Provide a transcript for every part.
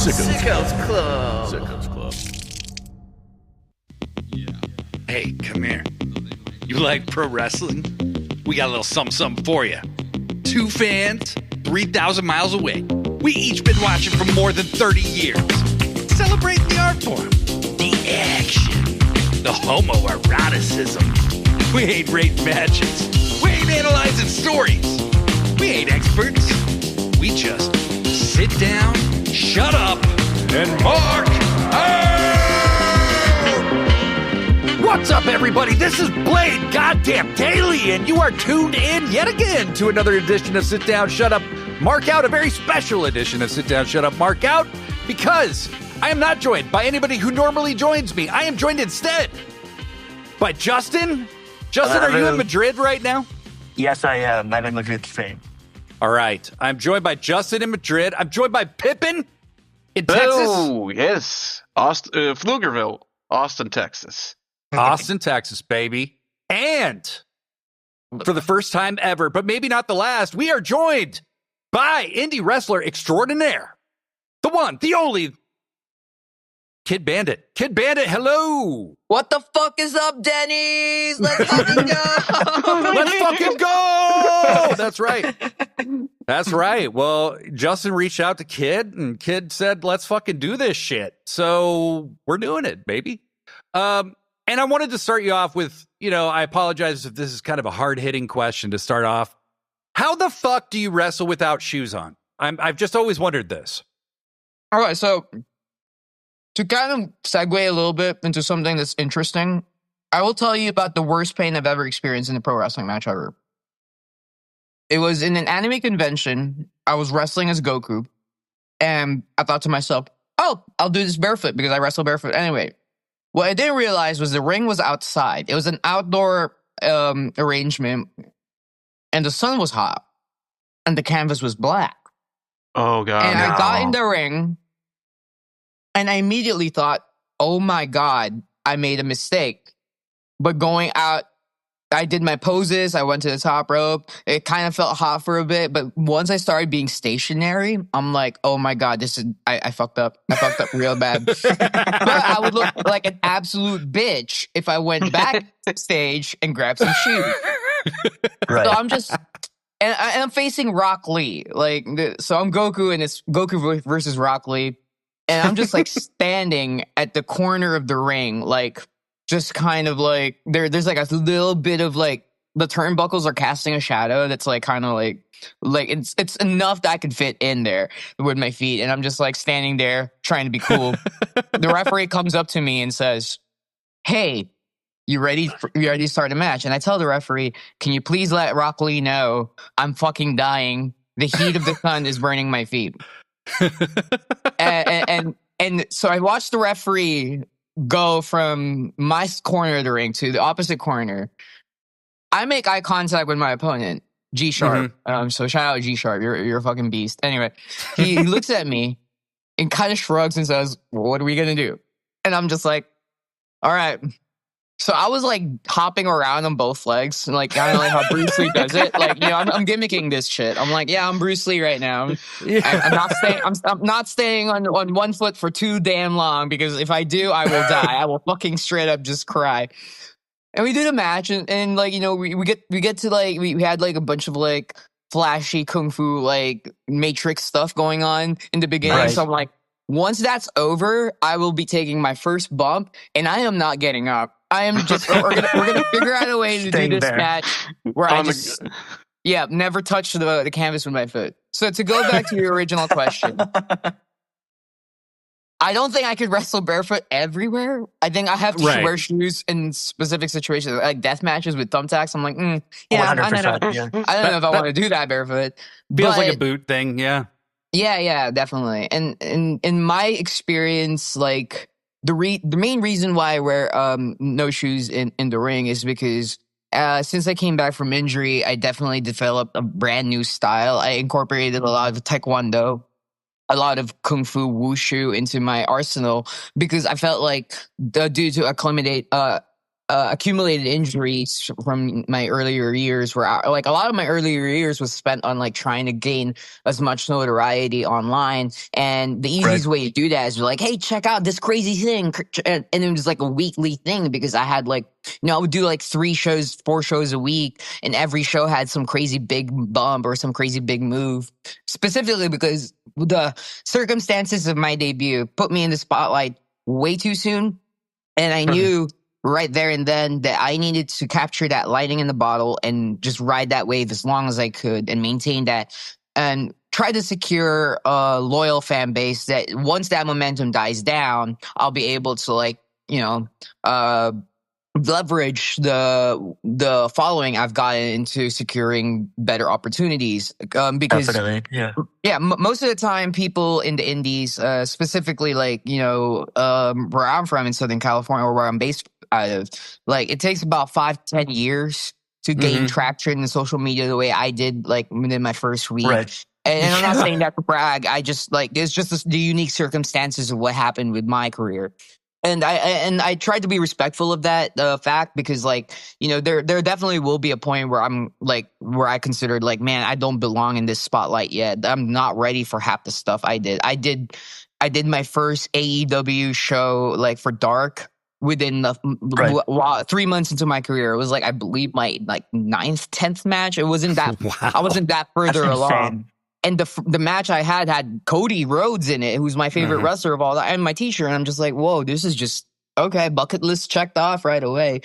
Sickos Club. Sickos Club. Hey, come here. You like pro wrestling? We got a little something for you. Two fans, 3,000 miles away. We each been watching for more than 30 years. Celebrating the art form, the action, the homoeroticism. We ain't rating matches. We ain't analyzing stories. We ain't experts. We just sit down, shut up, and mark out! What's up, everybody? This is Blade, goddamn daily, and you are tuned in yet again to another edition of Sit Down, Shut Up, Mark Out, a very special edition of Sit Down, Shut Up, Mark Out, because I am not joined by anybody who normally joins me. I am joined instead by Justin. Justin, are you in Madrid right now? Yes, I am. I'm in Madrid, Spain. All right. I'm joined by Justin in Madrid. I'm joined by Pippen in Texas. Oh, yes. Pflugerville, Austin, Texas. Austin, Texas, baby. And for the first time ever, but maybe not the last, we are joined by indie wrestler extraordinaire, the one, the only, Kid Bandit. Kid Bandit, hello. What the fuck is up, Denny's? Let's fucking go! Let's fucking go! That's right. That's right. Well, Justin reached out to Kid, and Kid said, let's fucking do this shit. So we're doing it, baby. And I wanted to start you off with, I apologize if this is kind of a hard-hitting question to start off. How the fuck do you wrestle without shoes on? I've just always wondered this. All right, so to kind of segue a little bit into something that's interesting, I will tell you about the worst pain I've ever experienced in a pro wrestling match ever. It was in an anime convention. I was wrestling as Goku, and I thought to myself, oh, I'll do this barefoot because I wrestle barefoot anyway. What I didn't realize was the ring was outside. It was an outdoor arrangement, and the sun was hot, and the canvas was black. Oh, God. And no. I got in the ring, and I immediately thought, oh, my God, I made a mistake. But going out, I did my poses. I went to the top rope. It kind of felt hot for a bit. But once I started being stationary, I'm like, oh, my God, I fucked up. I fucked up real bad. But I would look like an absolute bitch if I went backstage and grabbed some shoes. Right. So I'm just... And I'm facing Rock Lee. So I'm Goku, and it's Goku versus Rock Lee. And I'm just, standing at the corner of the ring, just kind of there's a little bit of the turnbuckles are casting a shadow that's it's enough that I could fit in there with my feet, and I'm just standing there trying to be cool. The referee comes up to me and says, hey, you ready to start a match? And I tell the referee, can you please let Rock Lee know I'm fucking dying, the heat of the sun is burning my feet. and so I watched the referee go from my corner of the ring to the opposite corner. I make eye contact with my opponent, G Sharp. Mm-hmm. So shout out G Sharp. You're a fucking beast. Anyway, he looks at me and kind of shrugs and says, well, what are we gonna do? And I'm just like, all right. So I was hopping around on both legs, and kind of how Bruce Lee does it. I'm gimmicking this shit. I'm like, yeah, I'm Bruce Lee right now. I'm not staying. I'm not staying on one foot for too damn long, because if I do, I will die. I will fucking straight up just cry. And we did a match, and we get to we had a bunch of flashy kung fu matrix stuff going on in the beginning. Right. So I'm like, once that's over, I will be taking my first bump, and I am not getting up. I am just, we're gonna figure out a way to do this match where I just, never touch the canvas with my foot. So to go back to your original question, I don't think I could wrestle barefoot everywhere. I think I have to wear shoes in specific situations, like death matches with thumbtacks. I'm like, 100%. I don't know if I want to do that barefoot. Feels like a boot thing, yeah. Yeah, definitely. And in my experience, the main reason why I wear no shoes in the ring is because since I came back from injury, I definitely developed a brand new style. I incorporated a lot of taekwondo, a lot of kung fu wushu into my arsenal, because I felt due to accumulated injuries from my earlier years where like a lot of my earlier years was spent on like trying to gain as much notoriety online. And the easiest way to do that is like, hey, check out this crazy thing. And it was like a weekly thing because I had like, I would do like 4 shows a week. And every show had some crazy big bump or some crazy big move, specifically because the circumstances of my debut put me in the spotlight way too soon. And I knew right there and then that I needed to capture that lightning in the bottle and just ride that wave as long as I could and maintain that and try to secure a loyal fan base that once that momentum dies down, I'll be able to like, leverage the following I've gotten into securing better opportunities. Because Definitely, yeah. Most of the time, people in the indies, specifically like where I'm from in Southern California or where I'm based out of, like it takes about 5 to 10 years to gain traction in social media the way I did like within my first week. Right. And I'm not saying that to brag. I just like there's just the unique circumstances of what happened with my career. And I tried to be respectful of that fact because like there definitely will be a point where I'm like where I considered like, man, I don't belong in this spotlight yet. I'm not ready for half the stuff I did. I did my first AEW show like for Dark within the 3 months into my career. It was like I believe my like 9th, 10th match. It wasn't that I wasn't that further along. And the match I had Cody Rhodes in it, who's my favorite wrestler of all that, and my T-shirt. And I'm just like, whoa, this is just okay. Bucket list checked off right away.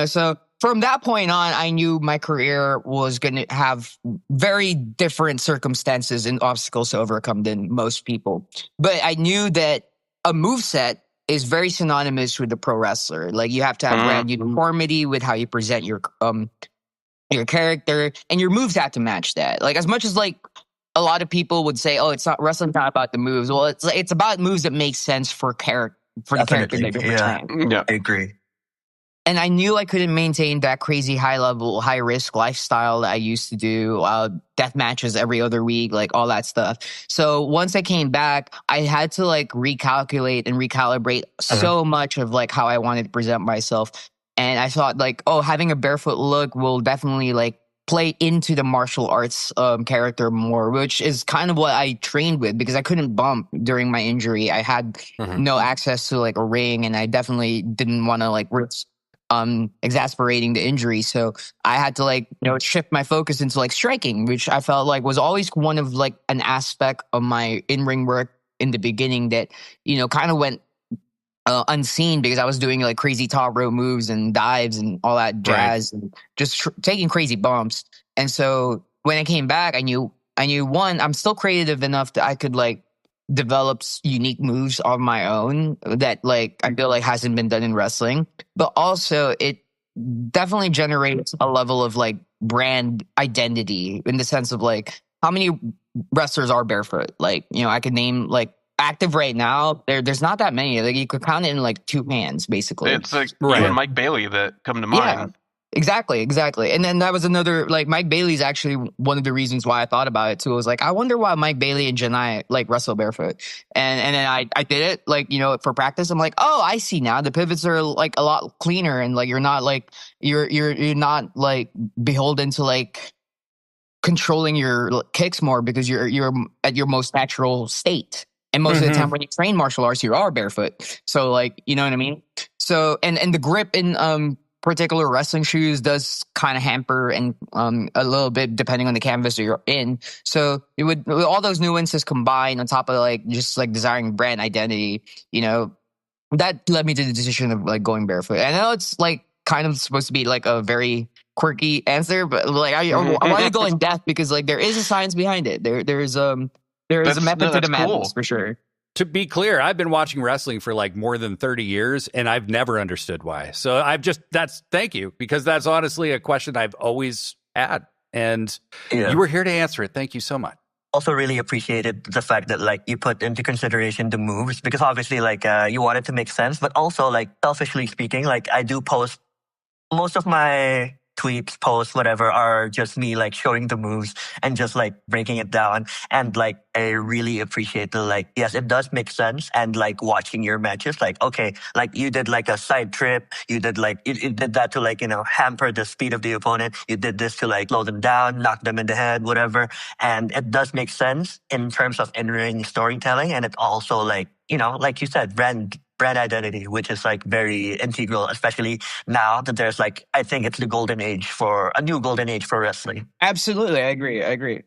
So from that point on, I knew my career was going to have very different circumstances and obstacles to overcome than most people. But I knew that a moveset is very synonymous with the pro wrestler. Like you have to have brand uniformity with how you present your character, and your moves have to match that. Like as much as like a lot of people would say, "Oh, it's not wrestling's not about the moves." Well, it's about moves that make sense for the character that you're portraying. Yeah, I agree. And I knew I couldn't maintain that crazy high level, high risk lifestyle that I used to do, death matches every other week, like all that stuff. So once I came back, I had to like recalculate and recalibrate so much of like how I wanted to present myself. And I thought like, oh, having a barefoot look will definitely like play into the martial arts character more, which is kind of what I trained with because I couldn't bump during my injury. I had no access to like a ring, and I definitely didn't want to like risk exasperating the injury. So I had to like shift my focus into like striking, which I felt like was always one of like an aspect of my in-ring work in the beginning that kind of went unseen because I was doing like crazy top rope moves and dives and all that jazz and just taking crazy bumps. And so when I came back, I knew one, I'm still creative enough that I could like develop unique moves on my own that like I feel like hasn't been done in wrestling, but also it definitely generates a level of like brand identity in the sense of like how many wrestlers are barefoot. Like, I could name like active right now, there's not that many. Like you could count it in like 2 hands, basically. It's like you and Mike Bailey that come to mind. Yeah, exactly. And then that was another like Mike Bailey's actually one of the reasons why I thought about it too. I was like, I wonder why Mike Bailey and Janai like wrestle barefoot. And then I did it like for practice. I'm like, oh, I see now. The pivots are like a lot cleaner, and like you're not like you're not like beholden to like controlling your kicks more because you're at your most natural state. And most of the time when you train martial arts, you are barefoot. So like, you know what I mean? So, and the grip in particular wrestling shoes does kind of hamper and a little bit depending on the canvas that you're in. So it would, with all those nuances combined on top of like, just like desiring brand identity, that led me to the decision of like going barefoot. And I know it's like kind of supposed to be like a very quirky answer, but like I want to go in depth because like there is a science behind it. There is a method to the madness for sure. To be clear, I've been watching wrestling for like more than 30 years, and I've never understood why. So thank you, because that's honestly a question I've always had, and you were here to answer it. Thank you so much. Also really appreciated the fact that like you put into consideration the moves, because obviously like you want it to make sense, but also like selfishly speaking, like I do post most of my tweets, posts, whatever, are just me like showing the moves and just like breaking it down. And like I really appreciate the like, yes, it does make sense. And like watching your matches, like, okay, like you did like a side trip, you did like you did that to like, hamper the speed of the opponent. You did this to like slow them down, knock them in the head, whatever. And it does make sense in terms of in-ring storytelling. And it also like, like you said, brand identity, which is like very integral, especially now that there's like, I think it's a new golden age for wrestling. Absolutely, I agree.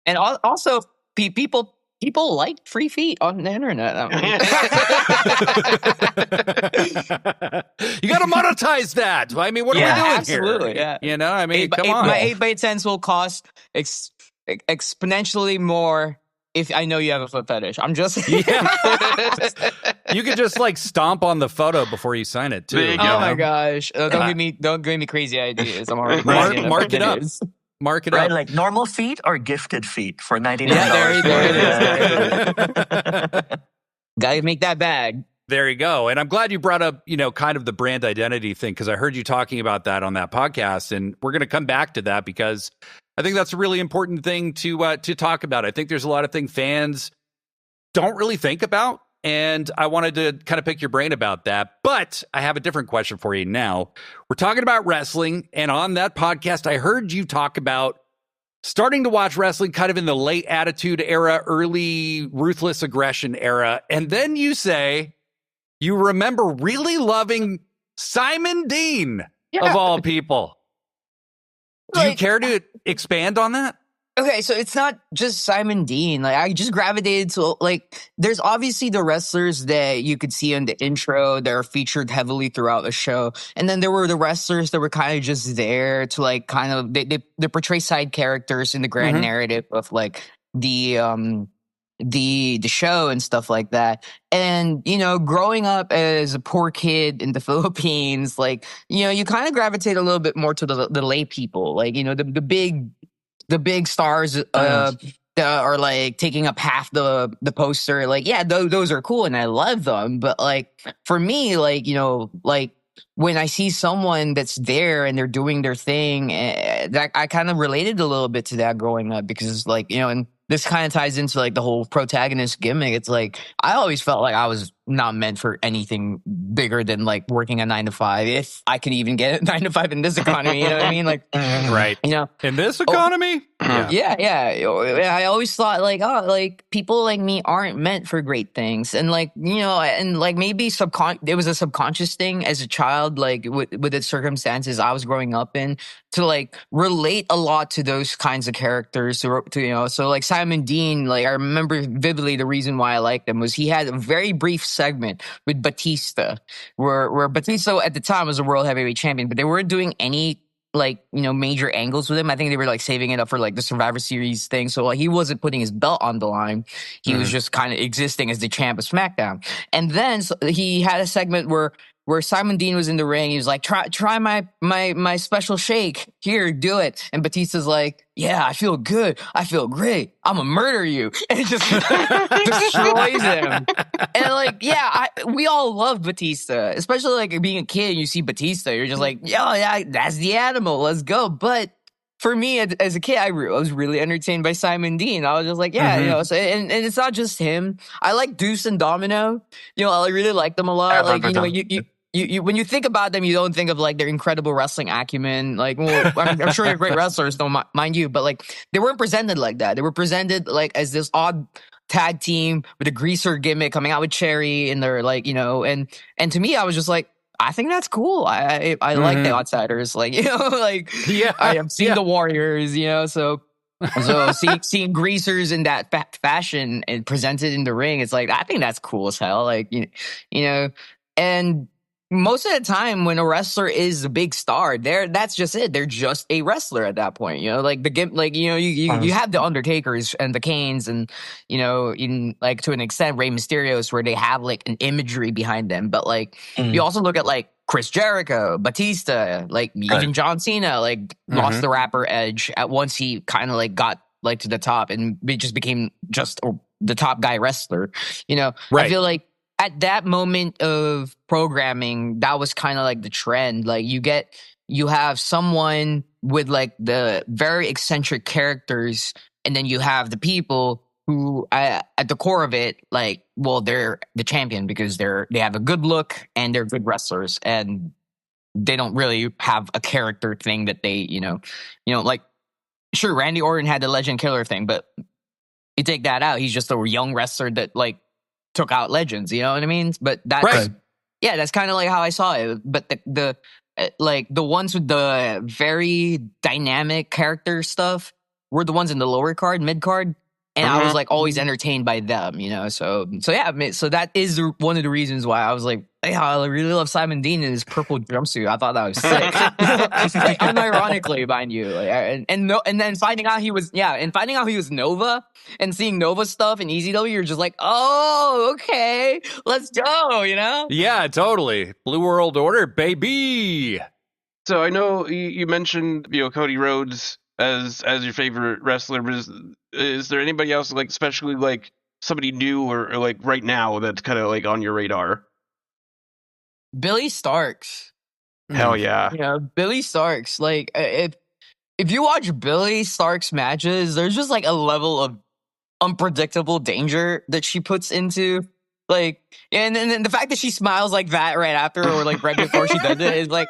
And also, people like free feet on the internet. You got to monetize that. I mean, what are we doing absolutely, here? Yeah. I mean, come on. My 8x10s will cost exponentially more if I know you have a foot fetish. I'm just You could just like stomp on the photo before you sign it too. My gosh! Don't give me crazy ideas. I'm already mark it up. Mark it right, up. like normal feet or gifted feet for $99. Yeah, there it is. Gotta make that bag. There you go. And I'm glad you brought up, kind of the brand identity thing, because I heard you talking about that on that podcast, and we're going to come back to that because I think that's a really important thing to talk about. I think there's a lot of things fans don't really think about, and I wanted to kind of pick your brain about that. But I have a different question for you now. We're talking about wrestling, and on that podcast, I heard you talk about starting to watch wrestling kind of in the late Attitude Era, early Ruthless Aggression era, and then you say you remember really loving Simon Dean, of all people. Do you care to expand on that? Okay, so it's not just Simon Dean. Like, I just gravitated to, like, there's obviously the wrestlers that you could see in the intro that are featured heavily throughout the show. And then there were the wrestlers that were kind of just there to, like, kind of, they portray side characters in the grand narrative of, like, the show and stuff like that. And, growing up as a poor kid in the Philippines, like, you kind of gravitate a little bit more to the lay people. Like, the big stars that are like taking up half the poster. Like, yeah, those are cool and I love them. But like, for me, like, like when I see someone that's there and they're doing their thing, that I kind of related a little bit to that growing up, because like, and this kind of ties into like the whole protagonist gimmick. It's like, I always felt like I was not meant for anything bigger than like working a 9 to 5, if I could even get a 9 to 5 in this economy. You know what I mean? Like, right. In this economy? Yeah. I always thought like, oh, like people like me aren't meant for great things. And like, and like maybe it was a subconscious thing as a child, like with the circumstances I was growing up in, to like relate a lot to those kinds of characters. So like Simon Dean, like I remember vividly the reason why I liked him was he had a very brief segment with Batista where Batista at the time was a world heavyweight champion, but they weren't doing any like, major angles with him. I think they were like saving it up for like the Survivor Series thing. So like he wasn't putting his belt on the line. He was just kind of existing as the champ of SmackDown. And then he had a segment where Simon Dean was in the ring. He was like, try my special shake. Here, do it. And Batista's like, yeah, I feel good. I feel great. I'm gonna murder you. And it just destroys him. And like, yeah, we all love Batista, especially like being a kid and you see Batista. You're just like, yeah, that's the animal. Let's go. But for me, as a kid, I was really entertained by Simon Dean. I was just like, yeah, so, and it's not just him. I like Deuce and Domino. I really like them a lot. Like, you when you think about them, you don't think of like their incredible wrestling acumen. Like, well, I'm sure they're great wrestlers, don't mind you, but like they weren't presented like that. They were presented like as this odd tag team with a greaser gimmick coming out with Cherry, and they're like, and to me, I was just like, I think that's cool. I like the Outsiders, like like I have seen the Warriors, so seeing greasers in that fashion and presented in the ring, it's like I think that's cool as hell. Like and most of the time when a wrestler is a big star, that's just it. They're just a wrestler at that point. Like you have the Undertakers and the Kanes and in like to an extent Rey Mysterios, where they have like an imagery behind them. But like you also look at like Chris Jericho, Batista, like even John Cena, like lost the rapper edge at once he kind of like got like to the top and it just became just the top guy wrestler. I feel like at that moment of programming, that was kind of like the trend. Like you get you have someone with like the very eccentric characters, and then you have the people who, at the core of it, like, well, they're the champion because they have a good look and they're good wrestlers, and they don't really have a character thing that they, like, sure, Randy Orton had the Legend Killer thing, but you take that out, he's just a young wrestler that like took out legends. You know what I mean? But that's Right. yeah, that's kind of like how I saw it. But the like the ones with the very dynamic character stuff were the ones in the lower card, mid card. And I was like always entertained by them, So yeah, I mean, so that is one of the reasons why I was like, hey, I really love Simon Dean in his purple jumpsuit. I thought that was sick, like, unironically, mind you. Like, and then finding out he was Nova and seeing Nova stuff in EZW, you're just like, oh, okay, let's go, Yeah, totally. Blue World Order, baby. So I know you mentioned Cody Rhodes as your favorite wrestler, but is there anybody else, like, especially like somebody new or like right now that's kind of like on your radar? Billy Starks. Hell yeah. Yeah, Billy Starks. Like, if you watch Billy Starks matches, there's just like a level of unpredictable danger that she puts into, like, and then the fact that she smiles like that right after or like right before she does it is like.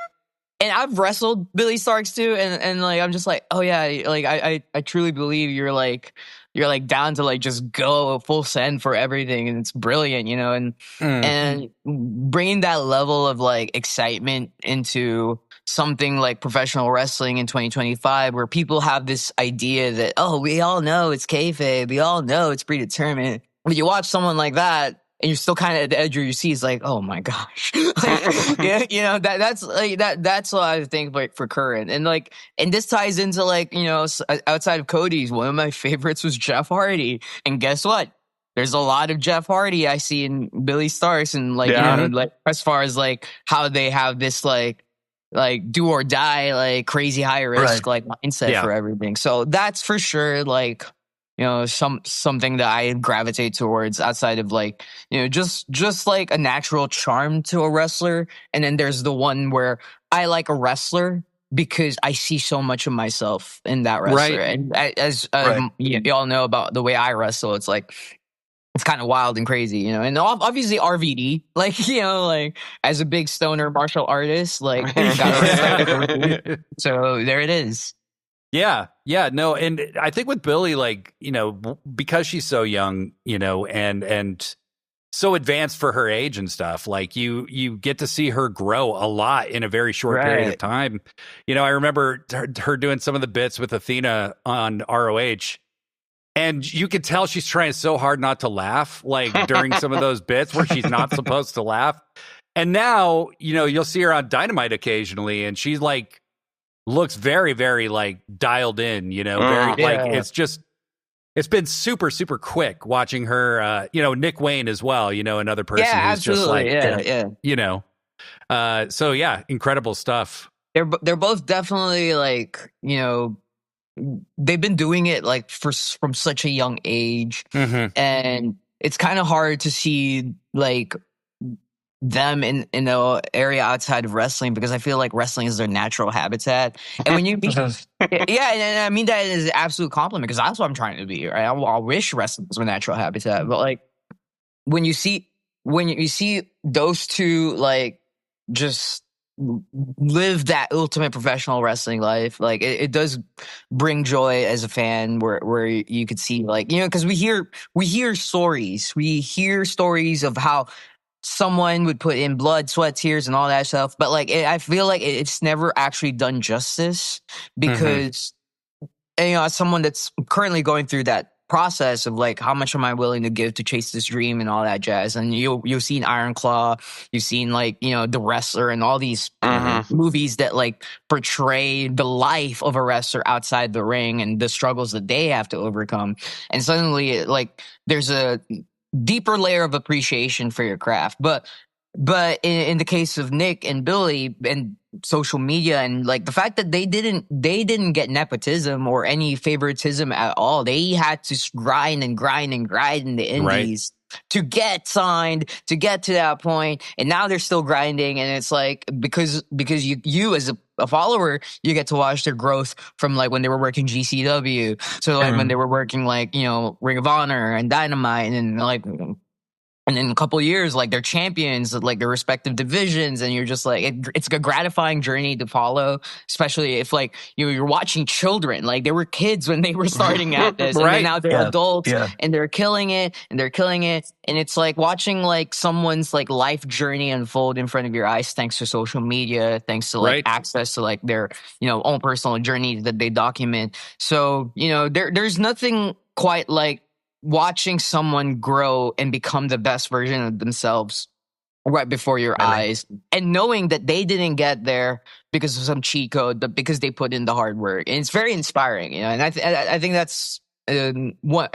And I've wrestled Billy Starks too, and like I'm just like, oh yeah, like I truly believe you're like down to like just go full send for everything, and it's brilliant, and bringing that level of like excitement into something like professional wrestling in 2025, where people have this idea that, oh, we all know it's kayfabe, we all know it's predetermined. When you watch someone like that, and you're still kind of at the edge of your seat, it's like, oh my gosh, like, yeah, that's like that's what I think, like, for current, and like, and this ties into like, outside of Cody's, one of my favorites was Jeff Hardy, and guess what? There's a lot of Jeff Hardy I see in Billy Starks, and like, like as far as like how they have this like do or die, like crazy high risk like mindset for everything. So that's for sure, like, something that I gravitate towards outside of like, just like a natural charm to a wrestler. And then there's the one where I like a wrestler because I see so much of myself in that wrestler. Right. And as you all know about the way I wrestle, it's like, it's kind of wild and crazy, and obviously RVD, like, like as a big stoner martial artist, like, so there it is. Yeah, no, and I think with Billy, like, because she's so young, and so advanced for her age and stuff, like you get to see her grow a lot in a very short period of time. I remember her doing some of the bits with Athena on ROH, and you could tell she's trying so hard not to laugh, like during some of those bits where she's not supposed to laugh. And now, you'll see her on Dynamite occasionally, and she's like, looks very, very like dialed in, very like it's been super, super quick watching her, Nick Wayne as well, another person who's just like, so yeah, incredible stuff. They're both definitely like, they've been doing it like from such a young age, and it's kind of hard to see like them in the area outside of wrestling, because I feel like wrestling is their natural habitat. And when you and I mean that is an absolute compliment, because that's what I'm trying to be, right? I wish wrestling was my natural habitat, but like when you see those two like just live that ultimate professional wrestling life, like it does bring joy as a fan, where you could see, like, because we hear stories of how someone would put in blood, sweat, tears, and all that stuff. But like, I feel like it's never actually done justice, because as someone that's currently going through that process of like, how much am I willing to give to chase this dream and all that jazz. And you've seen Iron Claw, you've seen like, The Wrestler, and all these movies that like portray the life of a wrestler outside the ring and the struggles that they have to overcome. And suddenly, like, there's a deeper layer of appreciation for your craft. But in the case of Nick and Billy and social media, and like the fact that they didn't get nepotism or any favoritism at all, they had to grind in the indies to get signed, to get to that point, and now they're still grinding. And it's like because you as a follower, you get to watch their growth from like when they were working GCW, so like when they were working like Ring of Honor and Dynamite, and like. And in a couple of years, like they're champions of like their respective divisions, and you're just like it's a gratifying journey to follow, especially if like you're watching children, like they were kids when they were starting at this, and then now they're adults and they're killing it, and it's like watching like someone's like life journey unfold in front of your eyes, thanks to social media, thanks to like access to like their own personal journey that they document. So there's nothing quite like watching someone grow and become the best version of themselves right before your eyes, and knowing that they didn't get there because of some cheat code, but because they put in the hard work. And it's very inspiring, and I think that's what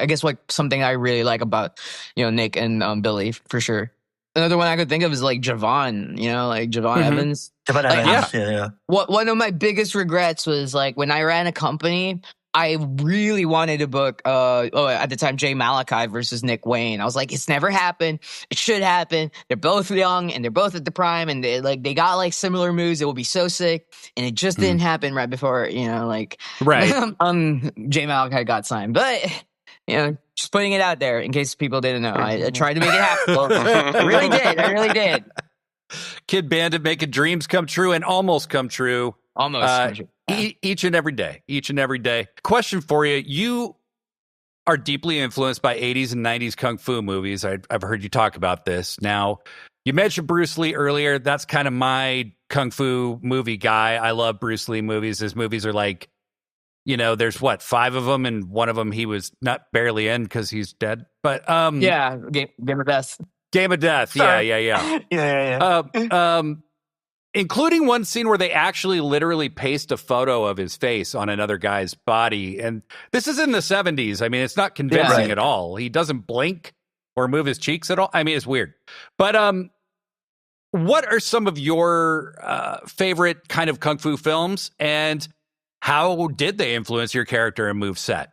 something I really like about Nick and Billy for sure. Another one I could think of is like Javon, like Javon Evans. Javon Evans, yeah. One of my biggest regrets was like when I ran a company, I really wanted to book, at the time, Jay Malachi versus Nick Wayne. I was like, it's never happened. It should happen. They're both young and they're both at the prime, and they got like similar moves. It will be so sick. And it just didn't happen right before, Jay Malachi got signed. But, just putting it out there in case people didn't know. I tried to make it happen. I really did. Kid Bandit making dreams come true and almost come true. Each and every day. Question for you. You are deeply influenced by 80s and 90s Kung Fu movies. I've heard you talk about this. Now, you mentioned Bruce Lee earlier. That's kind of my Kung Fu movie guy. I love Bruce Lee movies. His movies are like, there's 5 of them, and one of them he was not barely in because he's dead. But Game of Death. Game of Death. Sorry. Yeah. Including one scene where they actually literally paste a photo of his face on another guy's body. And this is in the 70s. I mean, it's not convincing at all. He doesn't blink or move his cheeks at all. I mean, it's weird. But what are some of your favorite kind of Kung Fu films, and how did they influence your character and moveset?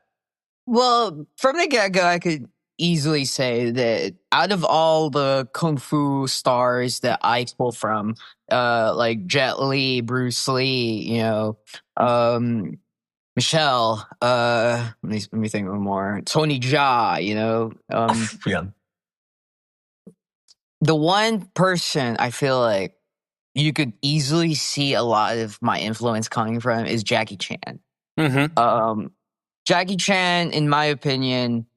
Well, from the get-go, I could easily say that out of all the Kung Fu stars that I pull from, like Jet Li, Bruce Lee, Michelle, let me think of more. Tony Jaa, The one person I feel like you could easily see a lot of my influence coming from is Jackie Chan. Jackie Chan, in my opinion,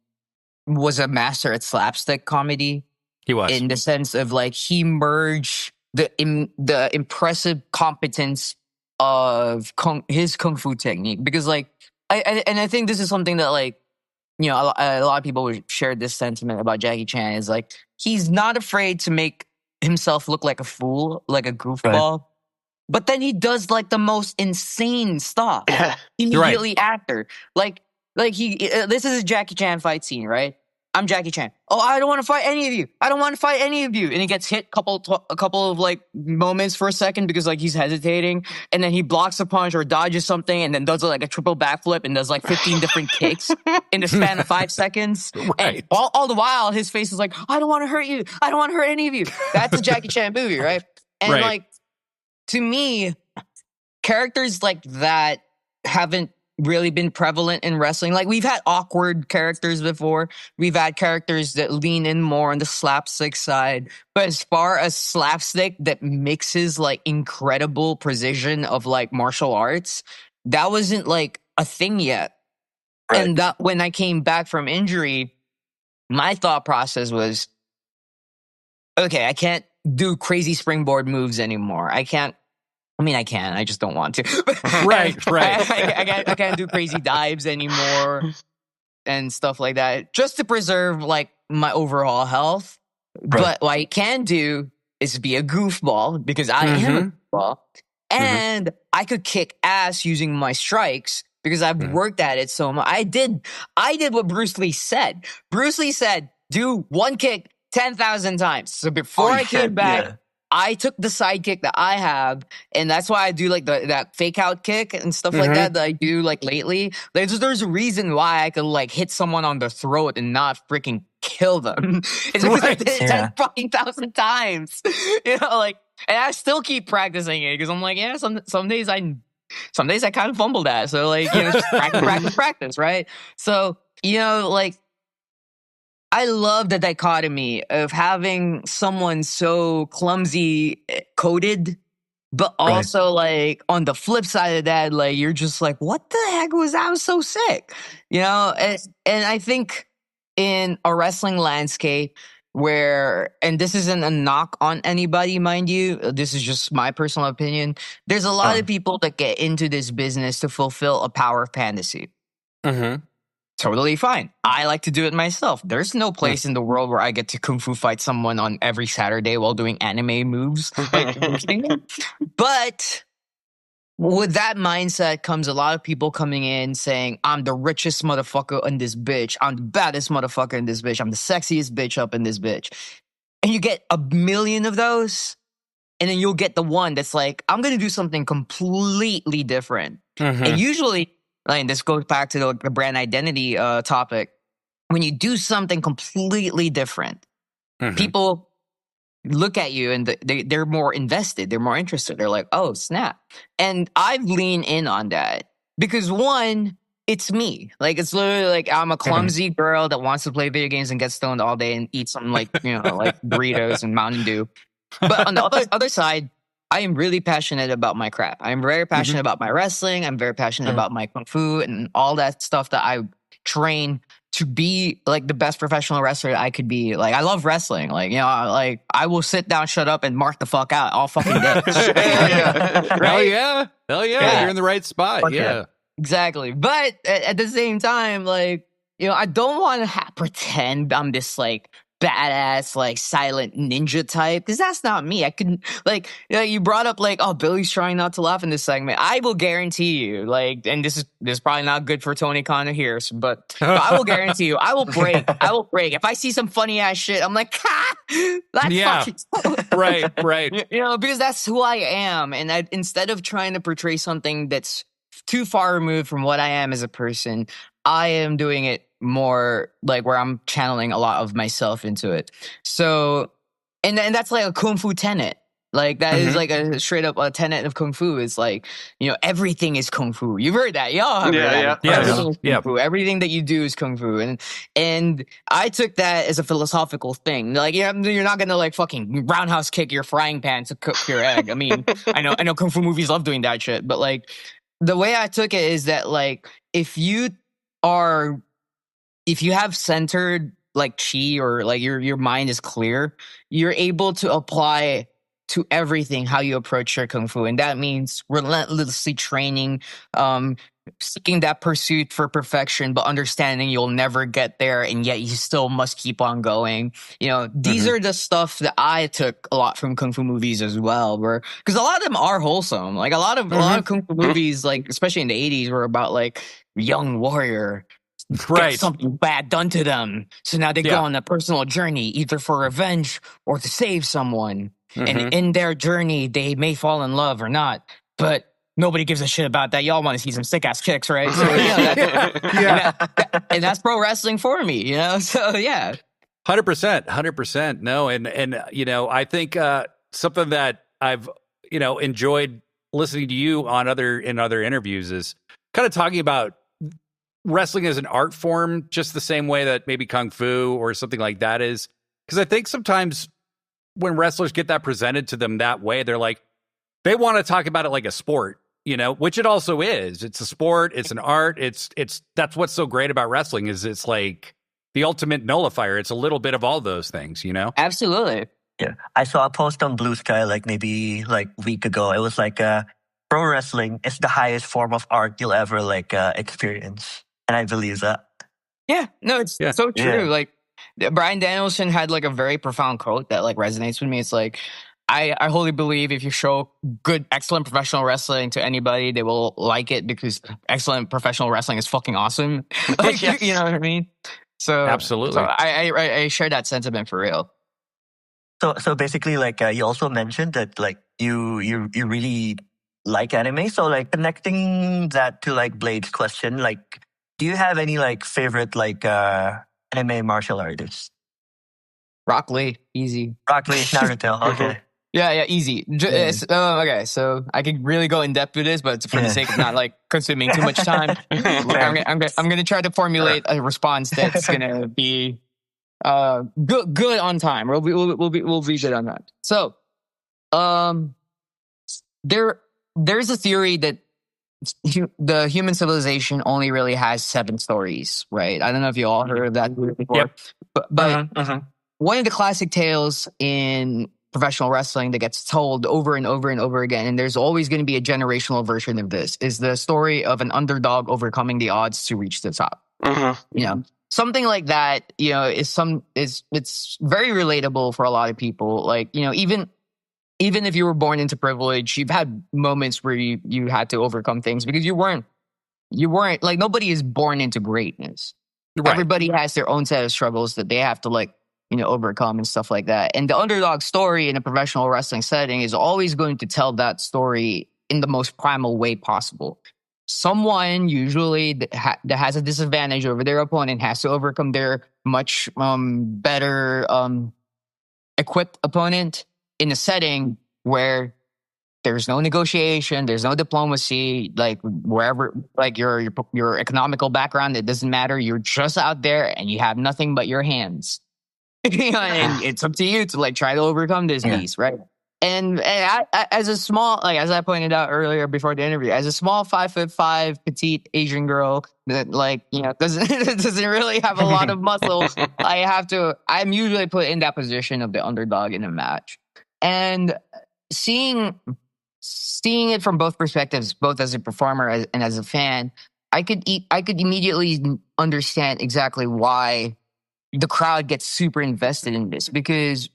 was a master at slapstick comedy. He was, in the sense of like he merged the impressive competence of his kung fu technique, because like I think this is something that like a lot of people would share this sentiment about Jackie Chan, is like he's not afraid to make himself look like a fool, like a goofball. But then he does like the most insane stuff immediately after. Like this is a Jackie Chan fight scene, right? I'm Jackie Chan. Oh, I don't want to fight any of you. And he gets hit a couple of like moments for a second because like he's heditating, and then he blocks a punch or dodges something, and then does like a triple backflip and does like 15 different kicks in the span of 5 seconds. And all the while, his face is like, I don't want to hurt you. I don't want to hurt any of you. That's a Jackie Chan movie, right? And like, to me, characters like that haven't really been prevalent in wrestling. Like, we've had awkward characters before. We've had characters that lean in more on the slapstick side. But as far as slapstick that mixes like incredible precision of like martial arts, that wasn't like a thing yet. And that when I came back from injury, my thought process was, okay, I can't do crazy springboard moves anymore. I can. I just don't want to. Right. I can't do crazy dives anymore and stuff like that, just to preserve like my overall health. But what I can do is be a goofball, because I am a goofball, and I could kick ass using my strikes because I've worked at it so much. I did what Bruce Lee said. Bruce Lee said, do one kick 10,000 times. So before I came back, I took the sidekick that I have, and that's why I do like that fake out kick and stuff like that I do like lately. Like, there's a reason why I could like hit someone on the throat and not freaking kill them. It's because I did it 10 fucking thousand times. You know, like, and I still keep practicing it because I'm like, yeah, some days I kind of fumble that. So like, you know, just practice, right? So, you know, like, I love the dichotomy of having someone so clumsy coded, but also like on the flip side of that, like you're just like, what the heck was that? Was so sick, you know? And I think in a wrestling landscape where, and this isn't a knock on anybody, mind you, this is just my personal opinion. There's a lot of people that get into this business to fulfill a power fantasy. Totally fine. I like to do it myself. There's no place in the world where I get to kung fu fight someone on every Saturday while doing anime moves. Like, but with that mindset comes a lot of people coming in saying, I'm the richest motherfucker in this bitch. I'm the baddest motherfucker in this bitch. I'm the sexiest bitch up in this bitch. And you get a million of those, and then you'll get the one that's like, I'm going to do something completely different. And usually, like, this goes back to the brand identity topic. When you do something completely different, people look at you and they're more invested. They're more interested. They're like, oh, snap. And I've leaned in on that because, one, it's me. Like, it's literally like I'm a clumsy girl that wants to play video games and get stoned all day and eat some, like, you know, like Doritos and Mountain Dew. But on the other side, I am really passionate about my craft. I'm very passionate about my wrestling. I'm very passionate about my kung fu and all that stuff that I train to be like the best professional wrestler I could be. Like, I love wrestling. Like, you know, like I will sit down, shut up, and mark the fuck out all fucking day. Right? Hell yeah. You're in the right spot. Fuck yeah. Exactly. But at the same time, like, you know, I don't want to pretend I'm this like badass, like silent ninja type, because that's not me. I couldn't, like, you know, you brought up like, oh, Billy's trying not to laugh in this segment. I will guarantee you, like, and this is probably not good for Tony Khan to hear, but I will guarantee you, I will break. If I see some funny ass shit, I'm like, that's fucking right. You know, because that's who I am, and instead of trying to portray something that's too far removed from what I am as a person, I am doing it more like where I'm channeling a lot of myself into it. So, and that's like a kung fu tenet. Like, that is like a straight up a tenet of kung fu. Is like, you know, everything is kung fu. You've heard that, y'all have heard that. Everything is kung fu. Everything that you do is kung fu, and I took that as a philosophical thing. Like, you're not gonna like fucking roundhouse kick your frying pan to cook your egg. I mean, I know kung fu movies love doing that shit, but like the way I took it is that, like, if you have centered like chi, or like your mind is clear, you're able to apply to everything how you approach your kung fu. And that means relentlessly training, seeking that pursuit for perfection, but understanding you'll never get there, and yet you still must keep on going. You know, these are the stuff that I took a lot from kung fu movies as well, because a lot of them are wholesome. Like, a lot of kung fu movies, like especially in the 80s, were about like young warrior get something bad done to them, so now they go on a personal journey, either for revenge or to save someone. And in their journey, they may fall in love or not, but nobody gives a shit about that. Y'all want to see some sick ass kicks, right? So and that's pro wrestling for me, you know. So 100%. No, and you know, I think something that I've, you know, enjoyed listening to you on other interviews is kind of talking about wrestling as an art form, just the same way that maybe kung fu or something like that is. Because I think sometimes when wrestlers get that presented to them that way, they're like, they want to talk about it like a sport, you know, which it also is. It's a sport. It's an art. It's that's what's so great about wrestling, is it's like the ultimate nullifier. It's a little bit of all those things, you know? Absolutely. Yeah, I saw a post on Blue Sky like maybe like a week ago. It was like pro wrestling is the highest form of art you'll ever like experience, and I believe that. Yeah, no, it's so true. Yeah. Like, Bryan Danielson had like a very profound quote that like resonates with me. It's like, I wholly believe if you show excellent professional wrestling to anybody, they will like it, because excellent professional wrestling is fucking awesome. Like, you know what I mean? So Absolutely. So I share that sentiment for real. So basically, like you also mentioned that like you really like anime. So like connecting that to like Blade's question, like do you have any like favorite like anime martial artists? Rock Lee, easy. Rock Lee, Naruto. Okay. Yeah, easy. Okay, so I could really go in depth with this, but for the Yeah. sake of not like consuming too much time, I'm gonna try to formulate a response that's gonna be good on time. We'll be good on that. So, there's a theory that the human civilization only really has 7 stories, right? I don't know if you all heard of that theory before, Yep. but Mhm. one of the classic tales in professional wrestling that gets told over and over and over again, and there's always going to be a generational version of this, is the story of an underdog overcoming the odds to reach the top. You know, something like that, you know, it's very relatable for a lot of people. Like, you know, even if you were born into privilege, you've had moments where you had to overcome things because you weren't like, nobody is born into greatness. Right. Everybody has their own set of struggles that they have to like, you know, overcome and stuff like that. And the underdog story in a professional wrestling setting is always going to tell that story in the most primal way possible. Someone usually that has a disadvantage over their opponent has to overcome their much better equipped opponent in a setting where there's no negotiation, there's no diplomacy, like wherever, like your economical background, it doesn't matter. You're just out there and you have nothing but your hands. You know, and it's up to you to like try to overcome this beast, right? And I, as a small, like as I pointed out earlier before the interview, as a small 5'5" petite Asian girl that like, you know, doesn't really have a lot of muscle, I'm usually put in that position of the underdog in a match. And seeing it from both perspectives, both as a performer and as a fan, I could immediately understand exactly why the crowd gets super invested in this, because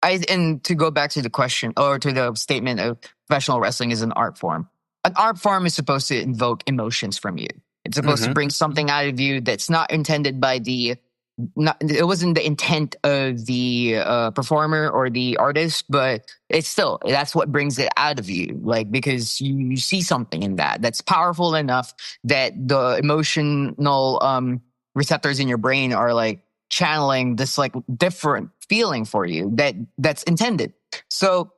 and to go back to the question or to the statement of professional wrestling is an art form. An art form is supposed to invoke emotions from you. It's supposed to bring something out of you that's not intended by it wasn't the intent of the performer or the artist, but that's what brings it out of you. Like, because you see something in that's powerful enough that the emotional receptors in your brain are like channeling this like different feeling for you that's intended. So,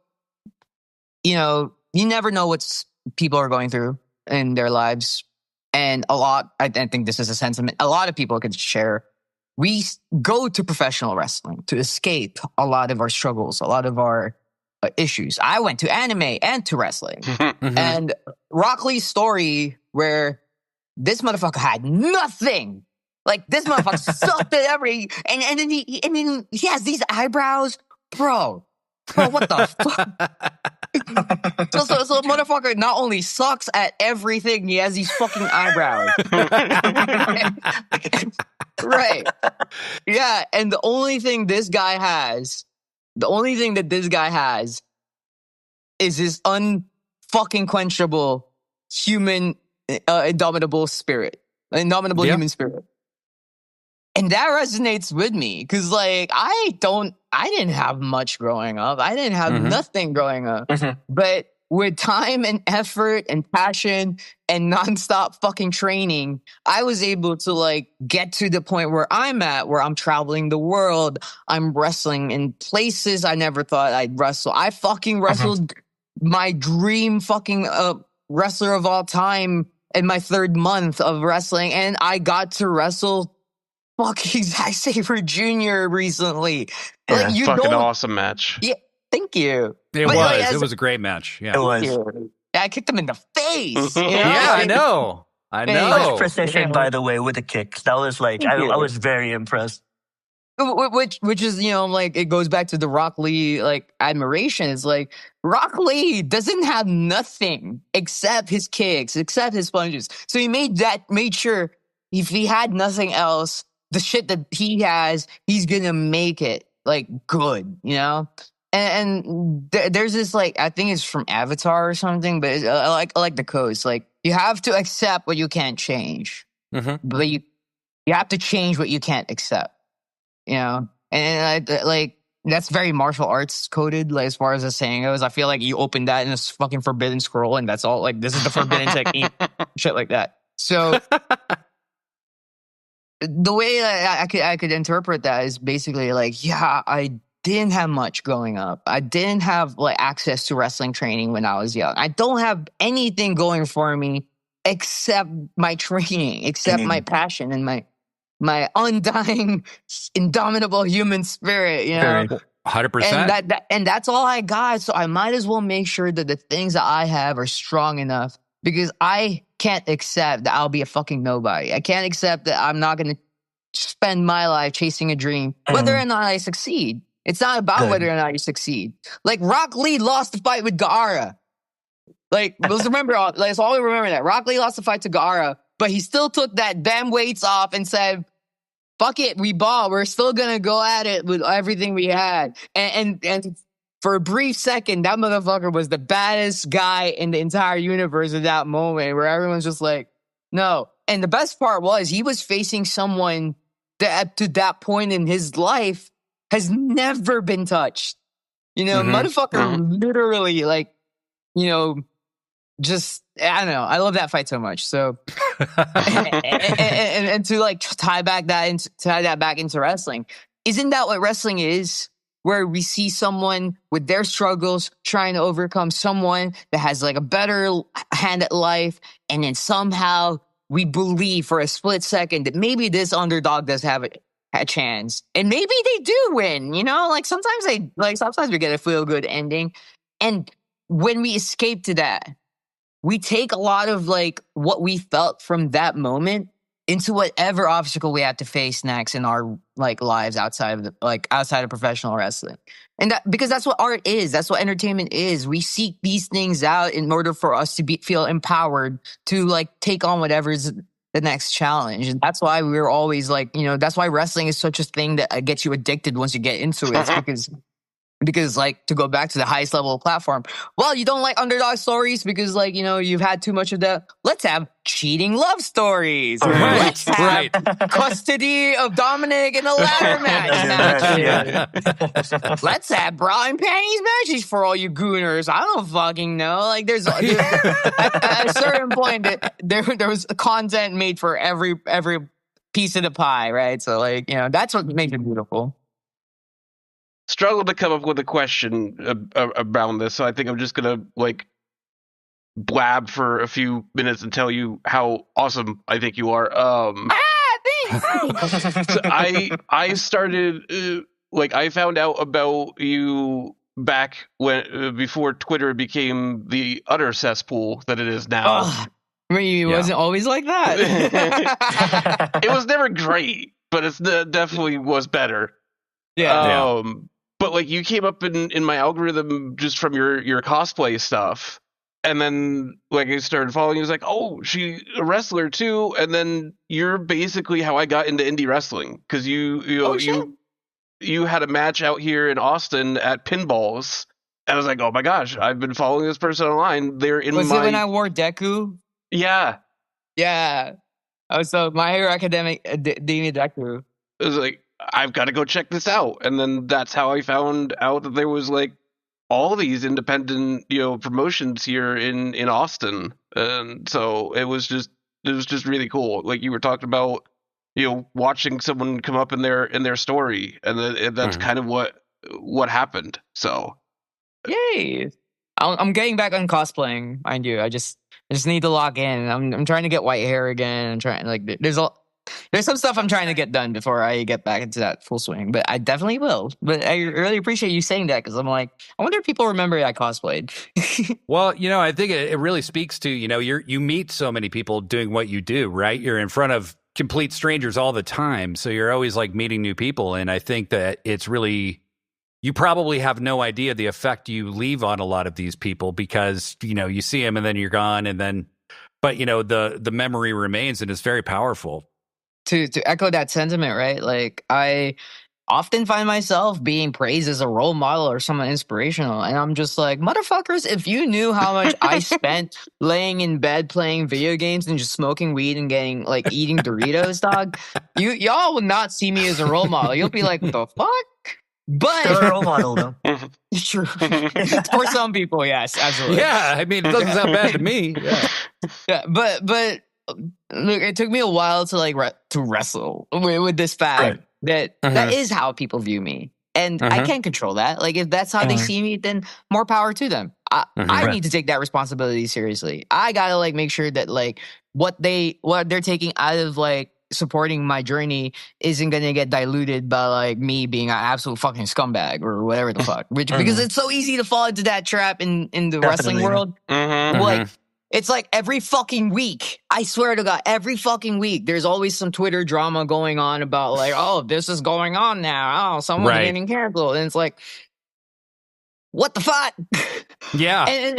you know, you never know what people are going through in their lives. And I think this is a sentiment a lot of people could share. We go to professional wrestling to escape a lot of our struggles, a lot of our issues. I went to anime and to wrestling. And Rock Lee's story, where this motherfucker had nothing. Like, this motherfucker sucked at and then he has these eyebrows. Bro, what the fuck? So motherfucker not only sucks at everything, he has these fucking eyebrows. Right. Yeah, and the only thing that this guy has is his unfucking quenchable human indomitable spirit. Indomitable human spirit. And that resonates with me because, like, I didn't have much growing up. I didn't have nothing growing up. But with time and effort and passion and nonstop fucking training, I was able to, like, get to the point where I'm at, where I'm traveling the world. I'm wrestling in places I never thought I'd wrestle. I fucking wrestled my dream fucking wrestler of all time in my 3rd month of wrestling, and I got to wrestle fucking Zack Sabre Jr. recently. Yeah, Like, you fucking don't, awesome match. Yeah, thank you. It But, like, was. It was a great match. Yeah. It was. Yeah, I kicked him in the face. You know? Yeah, I know. I know. Nice precision, by the way, with the kicks. That was like, I was very impressed. Which is, you know, like, it goes back to the Rock Lee, like, admiration. It's like, Rock Lee doesn't have nothing except his kicks, except his punches. So he made sure if he had nothing else, the shit that he has, he's gonna make it, like, good, you know? And there's this, like, I think it's from Avatar or something, but I like the quotes. Like, you have to accept what you can't change, but you have to change what you can't accept, you know? And I, like, that's very martial arts coded, like as far as the saying goes. I feel like you open that in this fucking forbidden scroll, and that's all. Like this is the forbidden technique, shit like that. So the way that I could interpret that is basically like, yeah, I didn't have much growing up. I didn't have like access to wrestling training when I was young. I don't have anything going for me except my training, except my passion and my undying, indomitable human spirit, you know. 100%. And that's all I got. So I might as well make sure that the things that I have are strong enough, because I can't accept that I'll be a fucking nobody. I can't accept that I'm not going to spend my life chasing a dream, whether or not I succeed. It's not about whether or not you succeed. Like Rock Lee lost the fight with Gaara. Like, let's remember, let's all remember that. Rock Lee lost the fight to Gaara, but he still took that damn weights off and said, fuck it, we ball. We're still going to go at it with everything we had. And for a brief second, that motherfucker was the baddest guy in the entire universe at that moment, where everyone's just like, no. And the best part was he was facing someone that to that point in his life has never been touched. You know, motherfucker literally, like, you know, just, I don't know. I love that fight so much. So, and to like tie that back into wrestling, isn't that what wrestling is? Where we see someone with their struggles trying to overcome someone that has like a better hand at life, and then somehow we believe for a split second that maybe this underdog does have a chance, and maybe they do win. You know, like sometimes we get a feel good ending, and when we escape to that, we take a lot of like what we felt from that moment into whatever obstacle we have to face next in our like lives outside of professional wrestling. And that, because that's what art is, that's what entertainment is. We seek these things out in order for us to feel empowered to like take on whatever's the next challenge. And that's why we're always like, you know, that's why wrestling is such a thing that gets you addicted once you get into it. It's because like, to go back to the highest level of platform, well, you don't like underdog stories because like, you know, you've had too much of that. Let's have cheating love stories. Let's have custody of Dominic in a ladder match. Let's have bra and panties matches for all you gooners. I don't fucking know. Like there's at a certain point that there was content made for every piece of the pie, right? So like, you know, that's what makes it beautiful. Struggled to come up with a question around this, so I think I'm just gonna like blab for a few minutes and tell you how awesome I think you are. Thanks. So I started like I found out about you back when before Twitter became the utter cesspool that it is now. It wasn't always like that. It was never great, but it's definitely was better. Yeah. But like you came up in my algorithm just from your cosplay stuff, and then like I started following you. I was like, oh, she's a wrestler too. And then you're basically how I got into indie wrestling, because you had a match out here in Austin at Pinballs, and I was like, oh my gosh, I've been following this person online. They're in Was it when I wore Deku? Yeah. Oh, so My Hero Academia Deku. It was like, I've got to go check this out. And then that's how I found out that there was like all these independent, you know, promotions here in Austin. And so it was just really cool. Like you were talking about, you know, watching someone come up in their story, and that's kind of what happened. So yay. I'm getting back on cosplaying, mind you. I just need to lock in. I'm trying to get white hair again. I'm trying, like, there's some stuff I'm trying to get done before I get back into that full swing, but I definitely will. But I really appreciate you saying that, because I'm like, I wonder if people remember I cosplayed. Well, you know, I think it really speaks to, you know, you meet so many people doing what you do, right? You're in front of complete strangers all the time, so you're always like meeting new people, and I think that it's really, you probably have no idea the effect you leave on a lot of these people, because, you know, you see them and then you're gone, and then, but you know, the memory remains, and it's very powerful. To echo that sentiment, right? Like, I often find myself being praised as a role model or someone inspirational, and I'm just like, motherfuckers, if you knew how much I spent laying in bed playing video games and just smoking weed and getting like eating Doritos, dog, y'all would not see me as a role model. You'll be like, what the fuck? But Still a role model, though. true. For some people, yes, absolutely. Yeah, I mean, it doesn't sound bad to me. Yeah. Yeah, but look, it took me a while to like to wrestle with this fact Right. that is how people view me, and I can't control that. Like, if that's how they see me, then more power to them. I Right. need to take that responsibility seriously. I gotta like make sure that like what they're taking out of like supporting my journey isn't gonna get diluted by like me being an absolute fucking scumbag or whatever the fuck. Which because it's so easy to fall into that trap in the wrestling Definitely. world. Mhm. Like, it's like every fucking week, I swear to God, every fucking week, there's always some Twitter drama going on about like, oh, this is going on now. Oh, someone's Right. getting canceled. And it's like, what the fuck? Yeah. And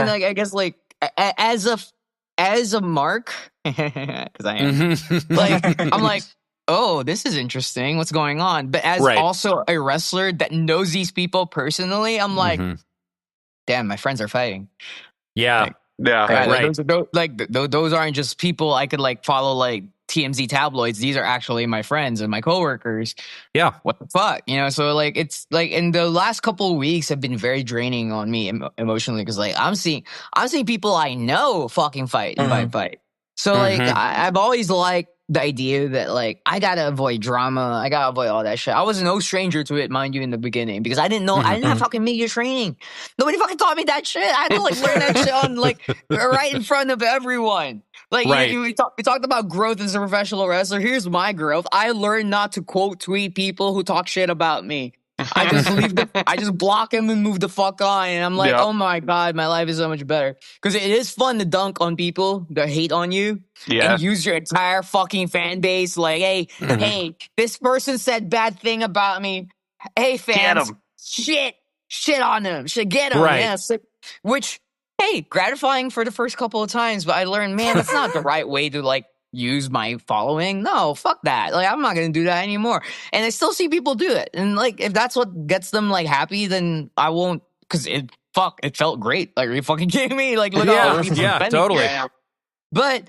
like, I guess like as a mark, because I am, like, I'm like, oh, this is interesting. What's going on? But as Right. also a wrestler that knows these people personally, I'm like, damn, my friends are fighting. Yeah. Like, Yeah. yeah, Right. those aren't just people I could like follow like TMZ tabloids. These are actually my friends and my coworkers. Yeah. What the fuck, you know? So like, it's like, in the last couple of weeks have been very draining on me emotionally because like I'm seeing people I know fucking fight and fight. So like I've always liked the idea that like I gotta avoid drama. I gotta avoid all that shit. I was no stranger to it, mind you, in the beginning because I didn't know I didn't have fucking media training. Nobody fucking taught me that shit. I had to like learn that shit on like right in front of everyone. Like Right. we talked about growth as a professional wrestler. Here's my growth. I learned not to quote tweet people who talk shit about me. I just block them and move the fuck on. And I'm like, Yeah. oh my God, my life is so much better. Because it is fun to dunk on people that hate on you Yeah. and use your entire fucking fan base. Like, hey, this person said bad thing about me. Hey, fans, 'em. shit on them. Should get them. Right. Yeah, which, hey, gratifying for the first couple of times. But I learned, man, that's not the right way to like use my following. No, fuck that. Like, I'm not gonna do that anymore. And I still see people do it. And like, if that's what gets them like happy, then I won't. Because it felt great. Like, are you fucking kidding me? Like, look at all the people defending me totally. right now. But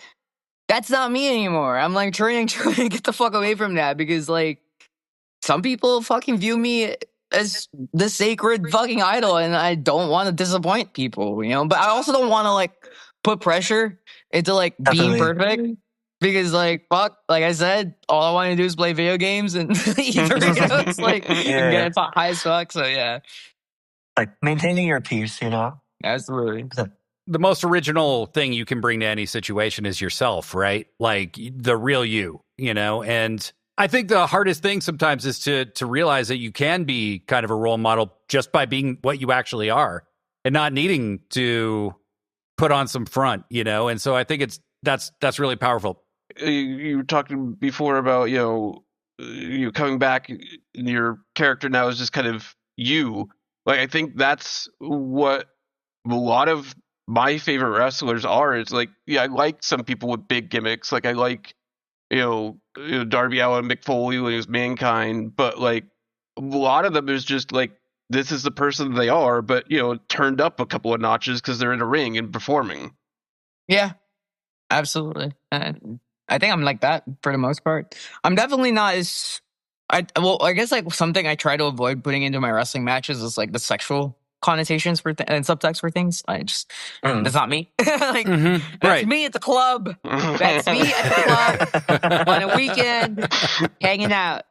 that's not me anymore. I'm like trying to get the fuck away from that because like some people fucking view me as the sacred fucking idol, and I don't want to disappoint people, you know. But I also don't want to like put pressure into like being Definitely. perfect because like fuck, like I said, all I want to do is play video games and eat Doritos, like and get high as fuck. So yeah, Like maintaining your peace, you know? absolutely. The most original thing you can bring to any situation is yourself, right? Like the real you, you know? And I think the hardest thing sometimes is to realize that you can be kind of a role model just by being what you actually are and not needing to put on some front, you know? And so I think that's really powerful. You were talking before about, you coming back and your character now is just kind of you. Like, I think that's what a lot of my favorite wrestlers are. It's like, yeah, I like some people with big gimmicks. Like, I like, Darby Allin, Mick Foley when he was Mankind, but like a lot of them is just like, this is the person they are, but turned up a couple of notches because they're in a ring and performing. Yeah, absolutely. I think I'm like that for the most part. I'm definitely not as I guess like something I try to avoid putting into my wrestling matches is like the sexual connotations for and subtext for things. I just that's not me. Like that's Right. me at the club. That's me at the club on a weekend hanging out.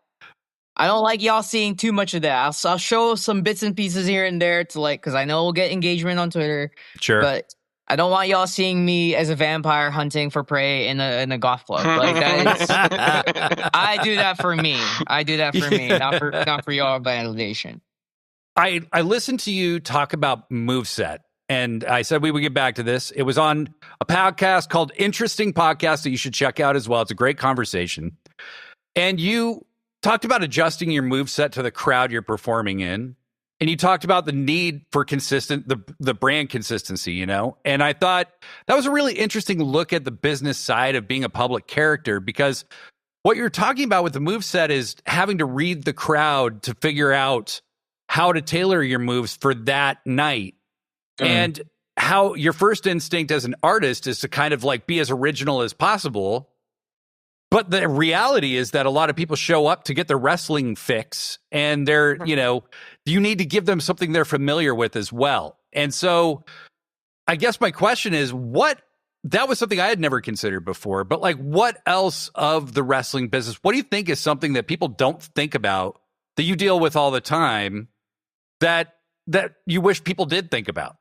I don't like y'all seeing too much of that. I'll show some bits and pieces here and there to like because I know we'll get engagement on Twitter. Sure. But I don't want y'all seeing me as a vampire hunting for prey in a golf club. Like that is, I do that for me. Not for y'all validation. I listened to you talk about moveset, and I said we would get back to this. It was on a podcast called Interesting Podcast that you should check out as well. It's a great conversation. And you talked about adjusting your moveset to the crowd you're performing in. And you talked about the need for the brand consistency, you know? And I thought that was a really interesting look at the business side of being a public character, because what you're talking about with the moveset is having to read the crowd to figure out how to tailor your moves for that night. And how your first instinct as an artist is to kind of like be as original as possible. But the reality is that a lot of people show up to get their wrestling fix, and they're, you need to give them something they're familiar with as well. And so I guess my question is, that was something I had never considered before, but like, what else of the wrestling business, what do you think is something that people don't think about that you deal with all the time that you wish people did think about?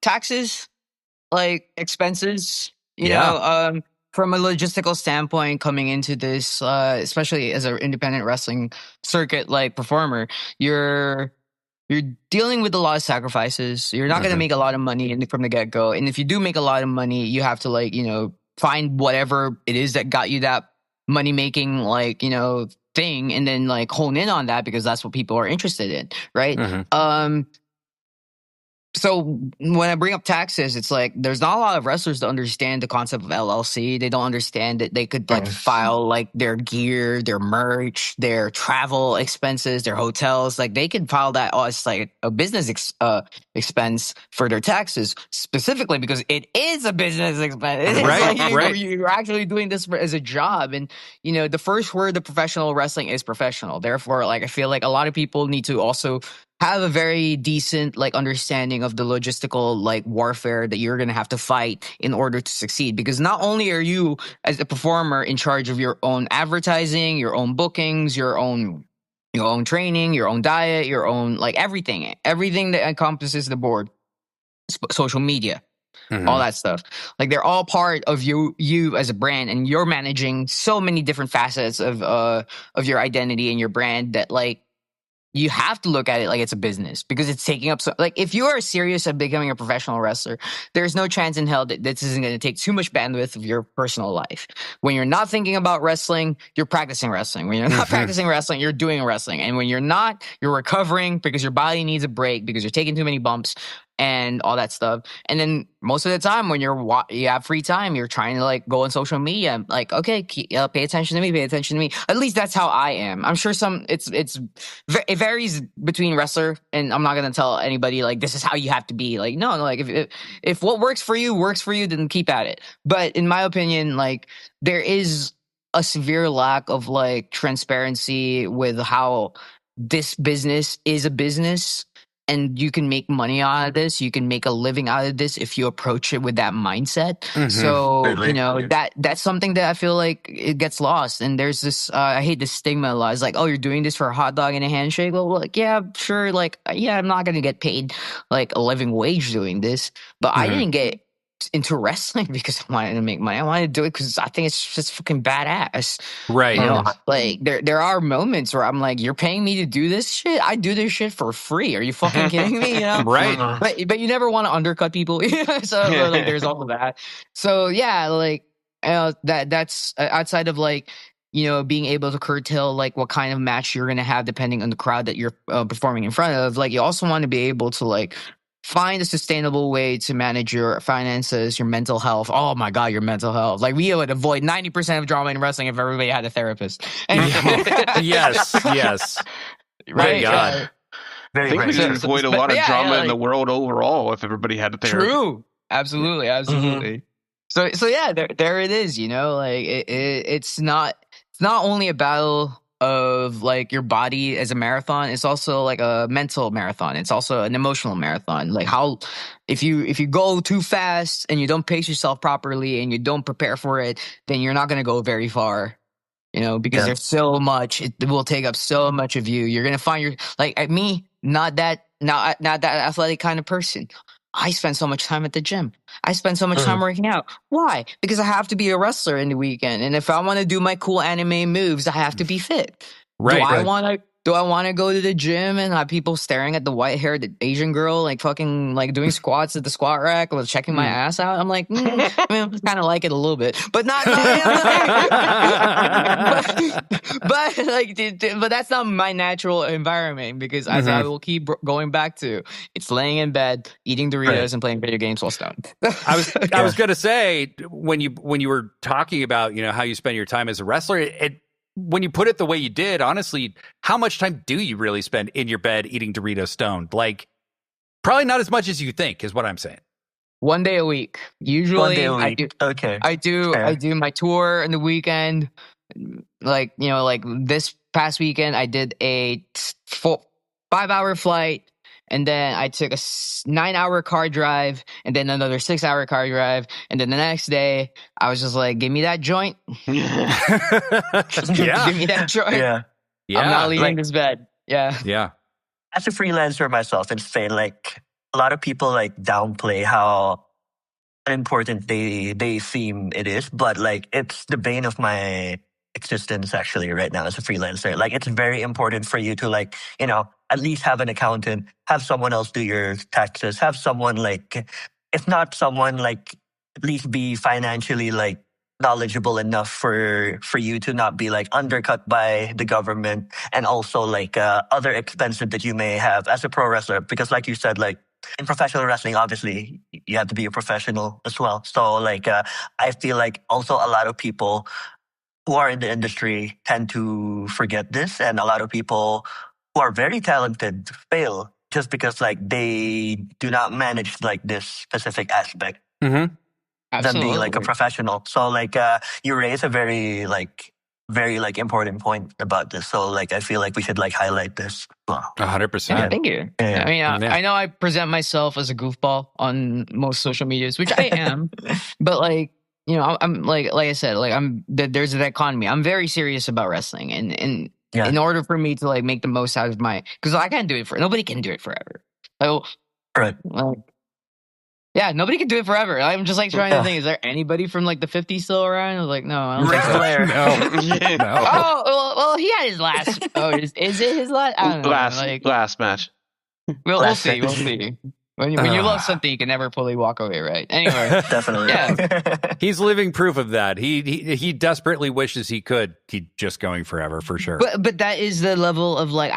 Taxes, like expenses, Yeah. from a logistical standpoint, coming into this, especially as an independent wrestling circuit like performer, you're dealing with a lot of sacrifices. You're not going to make a lot of money from the get go, and if you do make a lot of money, you have to find whatever it is that got you that money making thing, and then like hone in on that because that's what people are interested in, right? So when I bring up taxes, it's like there's not a lot of wrestlers that understand the concept of LLC. They don't understand that they could file like their gear, their merch, their travel expenses, their hotels. Like they could file that as like a business expense for their taxes, specifically because it is a business expense. It's you're actually doing this as a job. And the first word of professional wrestling is professional. Therefore, like I feel like a lot of people need to also have a very decent understanding of the logistical warfare that you're going to have to fight in order to succeed, because not only are you as a performer in charge of your own advertising, your own bookings, your own training, your own diet, your own everything that encompasses the board, social media, all that stuff, they're all part of you as a brand, and you're managing so many different facets of your identity and your brand that you have to look at it like it's a business, because it's taking up if you are serious about becoming a professional wrestler, there's no chance in hell that this isn't going to take too much bandwidth of your personal life. When you're not thinking about wrestling, you're practicing wrestling. When you're not practicing wrestling, you're doing wrestling. And when you're not, you're recovering because your body needs a break because you're taking too many bumps and all that stuff. And then most of the time when you have free time, you're trying to go on social media, okay, pay attention to me. At least that's how I am. I'm sure it varies between wrestler, and I'm not going to tell anybody this is how you have to be. No, if what works for you, then keep at it. But in my opinion, there is a severe lack of transparency with how this business is a business. And you can make money out of this. You can make a living out of this if you approach it with that mindset. So, that's something that I feel like it gets lost. And there's this, I hate this stigma a lot. It's oh, you're doing this for a hot dog and a handshake? Well, yeah, sure. I'm not going to get paid a living wage doing this. But I didn't get into wrestling because I wanted to make money. I wanted to do it because I think it's just fucking badass. Right. There are moments where I'm you're paying me to do this shit? I do this shit for free. Are you fucking kidding me? Right. But you never want to undercut people. So there's all of that. So yeah, that's outside of being able to curtail what kind of match you're going to have depending on the crowd that you're performing in front of. You also want to be able to find a sustainable way to manage your finances, your mental health. Oh my God, your mental health. We would avoid 90% of drama in wrestling if everybody had a therapist. Yes. Right. God. I think we could avoid a lot of drama in the world overall if everybody had a therapist. True. Absolutely. So yeah, there it is. It's not only a battle of your body as a marathon, it's also a mental marathon. It's also an emotional marathon. How if you go too fast and you don't pace yourself properly and you don't prepare for it, then you're not going to go very far, because there's so much, it will take up so much of you. You're going to find me, not that athletic kind of person. I spend so much time at the gym. I spend so much time working out. Why? Because I have to be a wrestler in the weekend. And if I want to do my cool anime moves, I have to be fit. Right. Do I want to go to the gym and have people staring at the white-haired Asian girl fucking doing squats at the squat rack or checking my ass out? I'm I kind of like it a little bit, but not. But that's not my natural environment, because as I will keep going back to, it's laying in bed, eating Doritos, and playing video games while stoned. I was going to say, when you were talking about how you spend your time as a wrestler, when you put it the way you did, honestly, how much time do you really spend in your bed eating Doritos stoned? Probably not as much as you think, is what I'm saying. 1 day a week. 1 day Usually, a week. Okay. I Fair. do my tour in the weekend. Like, like this past weekend, I did a 5-hour flight, and then I took a 9-hour car drive, and then another 6-hour car drive, and then the next day, I was just like, "Give me that joint, Yeah. give me that joint. Yeah. I'm not leaving Like, this bed." Yeah. Yeah. as a freelancer myself in Spain, like a lot of people like downplay how unimportant they seem it is, but like it's the bane of my existence actually right now as a freelancer. Like it's very important for you to like, at least have an accountant, have someone else do your taxes, have someone like, if not someone like, at least be financially like knowledgeable enough for you to not be like undercut by the government, and also like other expenses that you may have as a pro wrestler, because like you said, like in professional wrestling, obviously you have to be a professional as well. So like I feel like also a lot of people who are in the industry tend to forget this, and a lot of people who are very talented fail just because like they do not manage like this specific aspect Mm-hmm. than being like a Absolutely. professional. So like you raise a very like important point about this. So like I feel like we should like highlight this. Well, 100%. Yeah, thank you. Yeah. I mean, Yeah. I know I present myself as a goofball on most social medias, which I am, but like, I'm like I said, like there's a dichotomy. I'm very serious about wrestling, and Yeah. in order for me to like make the most out of because I can't do it nobody can do it forever. Right. Like, yeah, nobody can do it forever. I'm just like trying to think, is there anybody from like the 50s still around? I was like, no, I don't Ric think so. Flair. No. Oh, well, he had his last. Oh, is it his last? I don't know. last match. We'll Last see. We'll thing. see. When you love something, you can never fully walk away, right? Anyway, Definitely. Yeah. He's living proof of that. He desperately wishes he could keep just going forever, for sure. but that is the level of like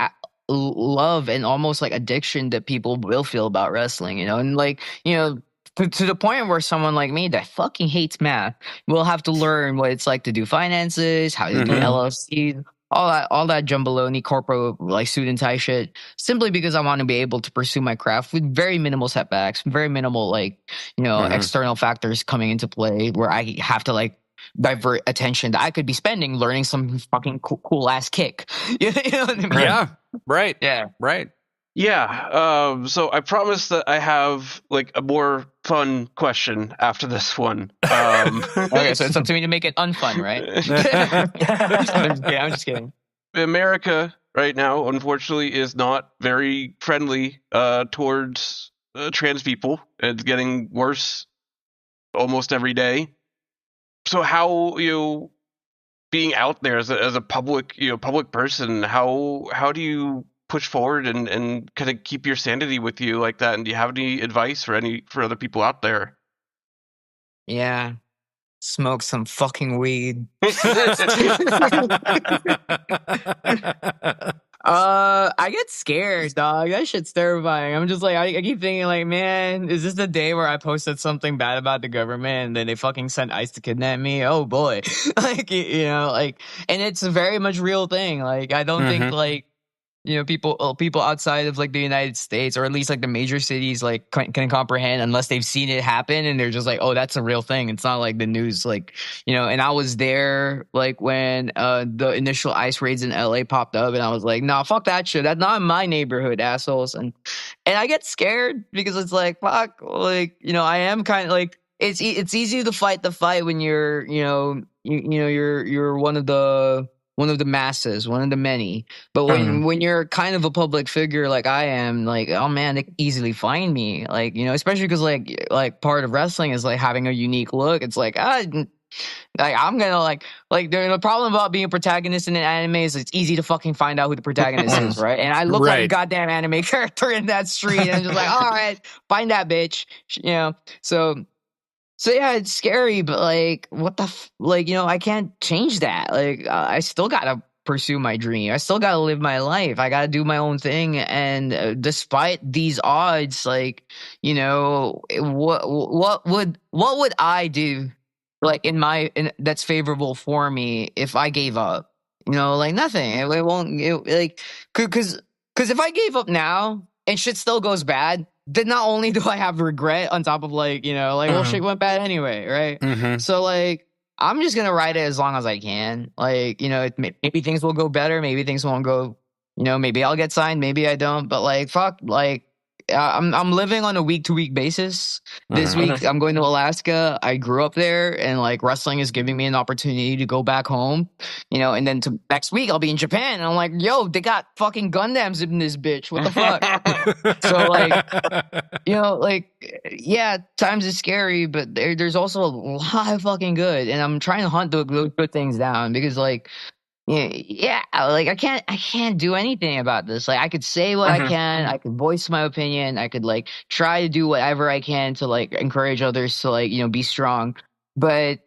love and almost like addiction that people will feel about wrestling, and like to the point where someone like me that fucking hates math will have to learn what it's like to do finances, how to do Mhm. LLC, all that jumbaloney corporate like suit and tie shit, simply because I want to be able to pursue my craft with very minimal setbacks, very minimal like Mhm. external factors coming into play where I have to like divert attention that I could be spending learning some fucking cool ass kick. You know what I mean? Yeah. Right. Yeah. Right. Yeah. So I promise that I have like a more fun question after this one. Okay, so it's up to me to make it unfun, right? I'm just kidding. America right now, unfortunately, is not very friendly towards trans people. It's getting worse almost every day. So how being out there as a public public person, how do you push forward and kind of keep your sanity with you like that? And do you have any advice for other people out there? Yeah. Smoke some fucking weed. I get scared, dog. That shit's terrifying. I'm just like, I keep thinking, like, man, is this the day where I posted something bad about the government and then they fucking sent ICE to kidnap me? Oh boy, like like, and it's a very much real thing. Like, I don't think Mhm. like people outside of like the United States or at least like the major cities like can comprehend unless they've seen it happen and they're just like, oh, that's a real thing. It's not like the news, like and I was there like when the initial ICE raids in LA popped up, and I was like, nah, fuck that shit. That's not in my neighborhood, assholes. And I get scared because it's like, fuck, like I am kind of like, it's easy to fight the fight when you're you're one of the masses, one of the many. But when you're kind of a public figure like I am, like, oh man, they can easily find me. Like, especially because like part of wrestling is like having a unique look. It's like, like I'm gonna like the problem about being a protagonist in an anime is it's easy to fucking find out who the protagonist is, right? And I look like a Right. goddamn anime character in that street, and I'm just like, all right, find that bitch, So yeah, it's scary, but like, what the I can't change that. Like, I still gotta pursue my dream. I still gotta live my life. I gotta do my own thing. And despite these odds, like, what would I do, like that's favorable for me if I gave up? Like nothing. It won't. Because if I gave up now and shit still goes bad, then not only do I have regret on top of like, well, shit went bad anyway, right? Mm-hmm. So like, I'm just gonna ride it as long as I can. Like, maybe things will go better, maybe things won't go. Maybe I'll get signed, maybe I don't. But like, fuck, like, I'm living on a week to week basis. This week I'm going to Alaska. I grew up there, and like wrestling is giving me an opportunity to go back home. And then next week I'll be in Japan, and I'm like, yo, they got fucking Gundams in this bitch. What the fuck? So like, yeah, times is scary, but there's also a lot of fucking good, and I'm trying to hunt those good things down because like. Yeah, like I can't do anything about this. Like I could say what I can, I could voice my opinion, I could like try to do whatever I can to like encourage others to like be strong. But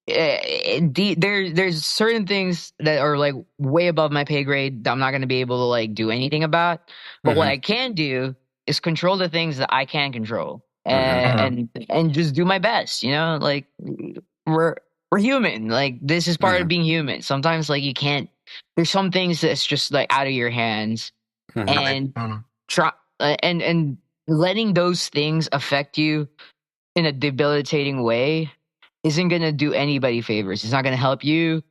there's certain things that are like way above my pay grade that I'm not going to be able to like do anything about. But what I can do is control the things that I can control, and just do my best. Like we're human. Like this is part of being human. Sometimes like you can't. There's some things that's just like out of your hands, and try and letting those things affect you in a debilitating way isn't gonna do anybody favors. It's not gonna help you,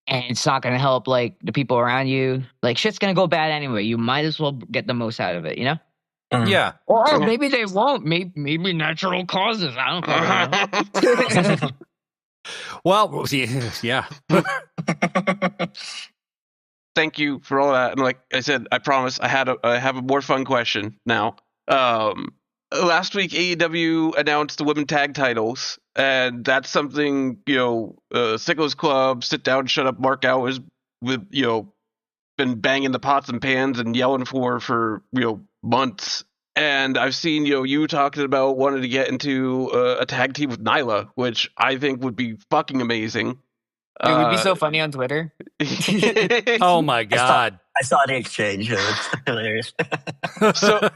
and it's not gonna help like the people around you. Like shit's gonna go bad anyway. You might as well get the most out of it. Yeah. Or maybe they won't. Maybe natural causes. I don't know. Well, yeah. Thank you for all that. And like I said, I promise I have a more fun question now. Last week AEW announced the women tag titles, and that's something Sickos Club, Sit Down, Shut Up, Mark Out is with been banging the pots and pans and yelling for months. And I've seen you talking about wanting to get into a tag team with Nyla, which I think would be fucking amazing. It would be so funny on Twitter. Oh my god! I saw the exchange. It's hilarious. So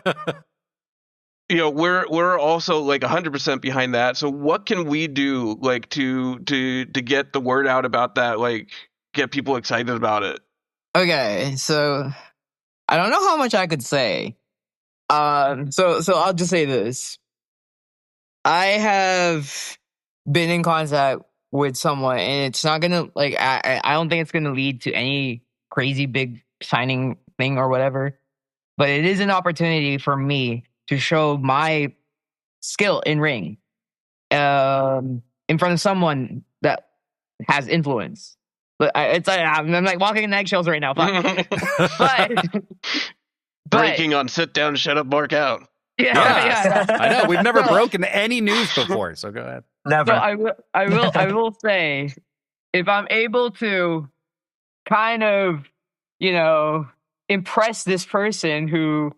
we're also like 100% behind that. So what can we do like to get the word out about that? Like get people excited about it. Okay, so I don't know how much I could say. So I'll just say this. I have been in contact with someone, and it's not gonna like I don't think it's gonna lead to any crazy big signing thing or whatever. But it is an opportunity for me to show my skill in ring, in front of someone that has influence. But I'm like walking in eggshells right now. But breaking on Sit Down, Shut Up, Mark Out. Yeah. I know we've never broken any news before, so go ahead. Never. So I will say, if I'm able to kind of, impress this person who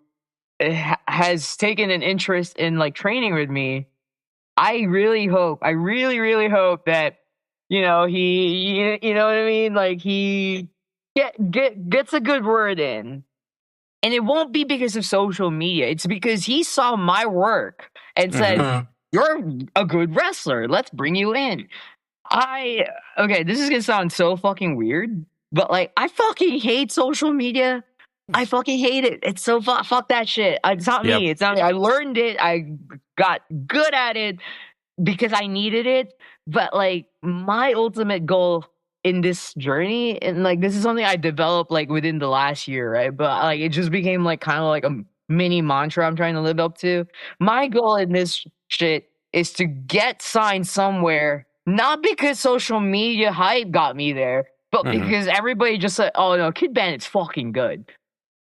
has taken an interest in like training with me, I really hope that, he, you know what I mean? Like he gets a good word in. And it won't be because of social media. It's because he saw my work and said, you're a good wrestler. Let's bring you in. Okay, this is going to sound so fucking weird, but like, I fucking hate social media. I fucking hate it. It's so fuck that shit. It's not me. It's not me. I learned it. I got good at it because I needed it. But like, my ultimate goal in this journey, and like this is something I developed like within the last year, right? But like it just became like kind of like a mini mantra I'm trying to live up to. My goal in this shit is to get signed somewhere, not because social media hype got me there, but because everybody just said, oh no, Kid Bandit's fucking good.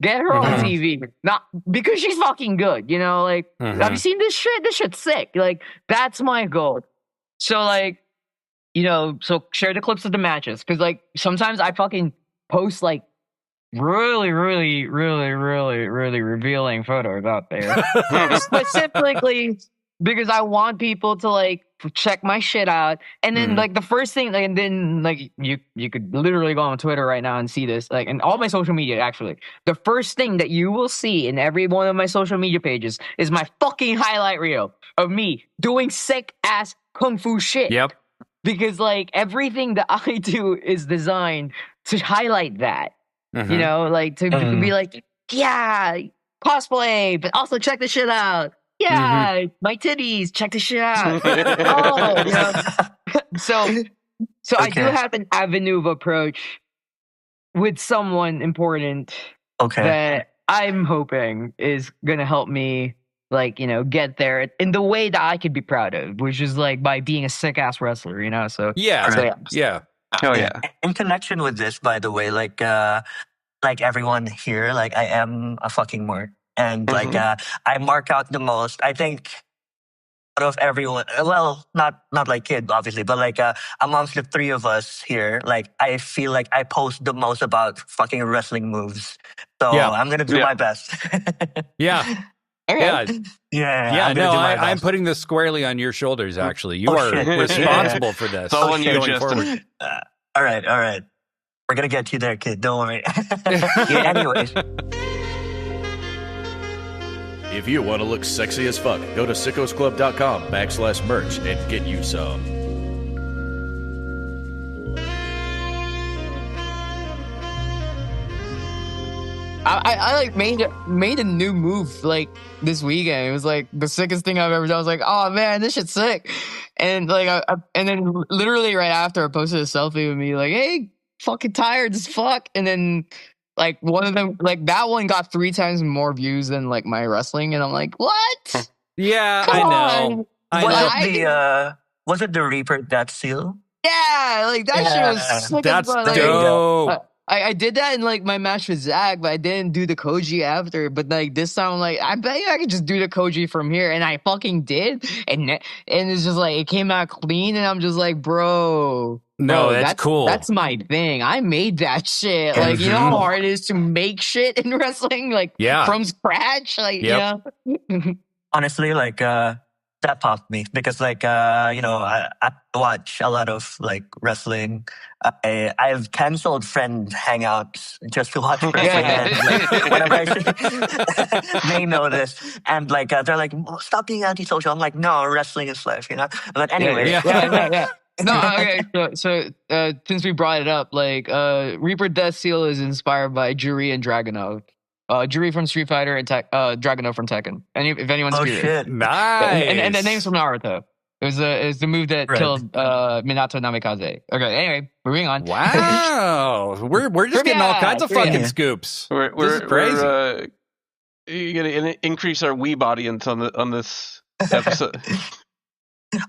Get her on TV. Not because she's fucking good, like have you seen this shit? This shit's sick. Like that's my goal. So like, so share the clips of the matches. Because, like, sometimes I fucking post, like, really, really, really, really, really revealing photos out there. Specifically because I want people to, like, check my shit out. And then, like, the first thing, like, and then, like, you could literally go on Twitter right now and see this. Like, and all my social media, actually. The first thing that you will see in every one of my social media pages is my fucking highlight reel of me doing sick-ass kung fu shit. Yep. Because, like, everything that I do is designed to highlight that. Like, to be like, yeah, cosplay, but also check this shit out. yeah, my titties, check this shit out. Oh, you know. So I do Okay. have an avenue of approach with someone important Okay. that I'm hoping is gonna help me, like, you know, get there in the way that I could be proud of, which is like by being a sick ass wrestler, you know. So Yeah. so, Yeah. Oh yeah. In connection with this, by the way, like everyone here, like I am a fucking mark, and like I mark out the most. I think out of everyone, well, not like kid obviously, but like amongst the three of us here, like I feel like I post the most about fucking wrestling moves. So Yeah. I'm gonna do Yeah. my best. Yeah. okay. Yeah. Yeah, I'm gonna No, do my I'm best. putting this squarely on your shoulders, actually. You Oh, are shit. responsible for this. It's all on you, going Justin. forward. All right. We're gonna get you there, kid. Don't worry. Yeah, anyways. If you want to look sexy as fuck, go to sickosclub.com/merch and get you some. I like made a new move like this weekend. It was like the sickest thing I've ever done. I was like, oh man, this shit's sick. And like and then literally right after I posted a selfie with me like, hey, fucking tired as fuck. And then like one of them, like that one got 3 times more views than like my wrestling, and I'm like, what? Yeah, Come I know. on. I Was know. it was it the Reaper Death Seal? Yeah, like that shit was Yeah. sick That's as fuck. Like, dope. I did that in like my match with Zach, but I didn't do the Koji after. But like this time, I'm like, I bet you I could just do the Koji from here, and I fucking did, and it's just like it came out clean, and I'm just like, bro, That's cool. That's my thing. I made that shit. Like, you know how hard it is to make shit in wrestling, like from scratch, like Yep. you know. Honestly, like that popped me because like you know I watch a lot of like wrestling. I've canceled friend hangouts just to watch wrestling. Yeah. And, like, whenever I see, they know this, and like they're like, stop being antisocial. I'm like, no, wrestling is life, you know. But anyway, Yeah. No, okay. So since we brought it up, like Reaper Death Seal is inspired by Juri and Dragunov. Juri from Street Fighter and Dragunov from Tekken. If anyone's oh curious. shit, Nice. And the name's from Naruto. It was the move that killed Minato Namikaze. Okay, anyway, moving on. Wow. We're just getting all kinds of fucking scoops. This is crazy. We're gonna increase our weeb audience on this episode.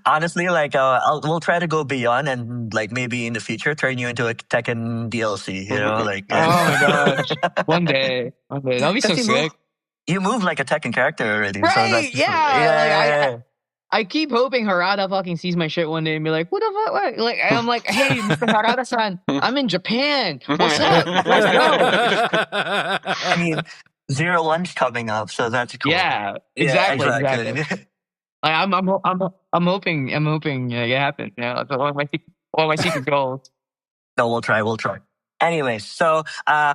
honestly, like we'll try to go beyond and like maybe in the future turn you into a Tekken DLC. You know, like oh my gosh, one day, that'll be so sick. You move like a Tekken character already, right? So that's yeah. I keep hoping Harada fucking sees my shit one day and be like, what the fuck? What? Like, I'm like, hey, Mr. Harada-san, I'm in Japan. What's up? Let's go. I mean, 01's coming up, so that's cool. Yeah, exactly. Like, I'm hoping it happens. You know, that's all my secret goals. No, we'll try. Anyways, so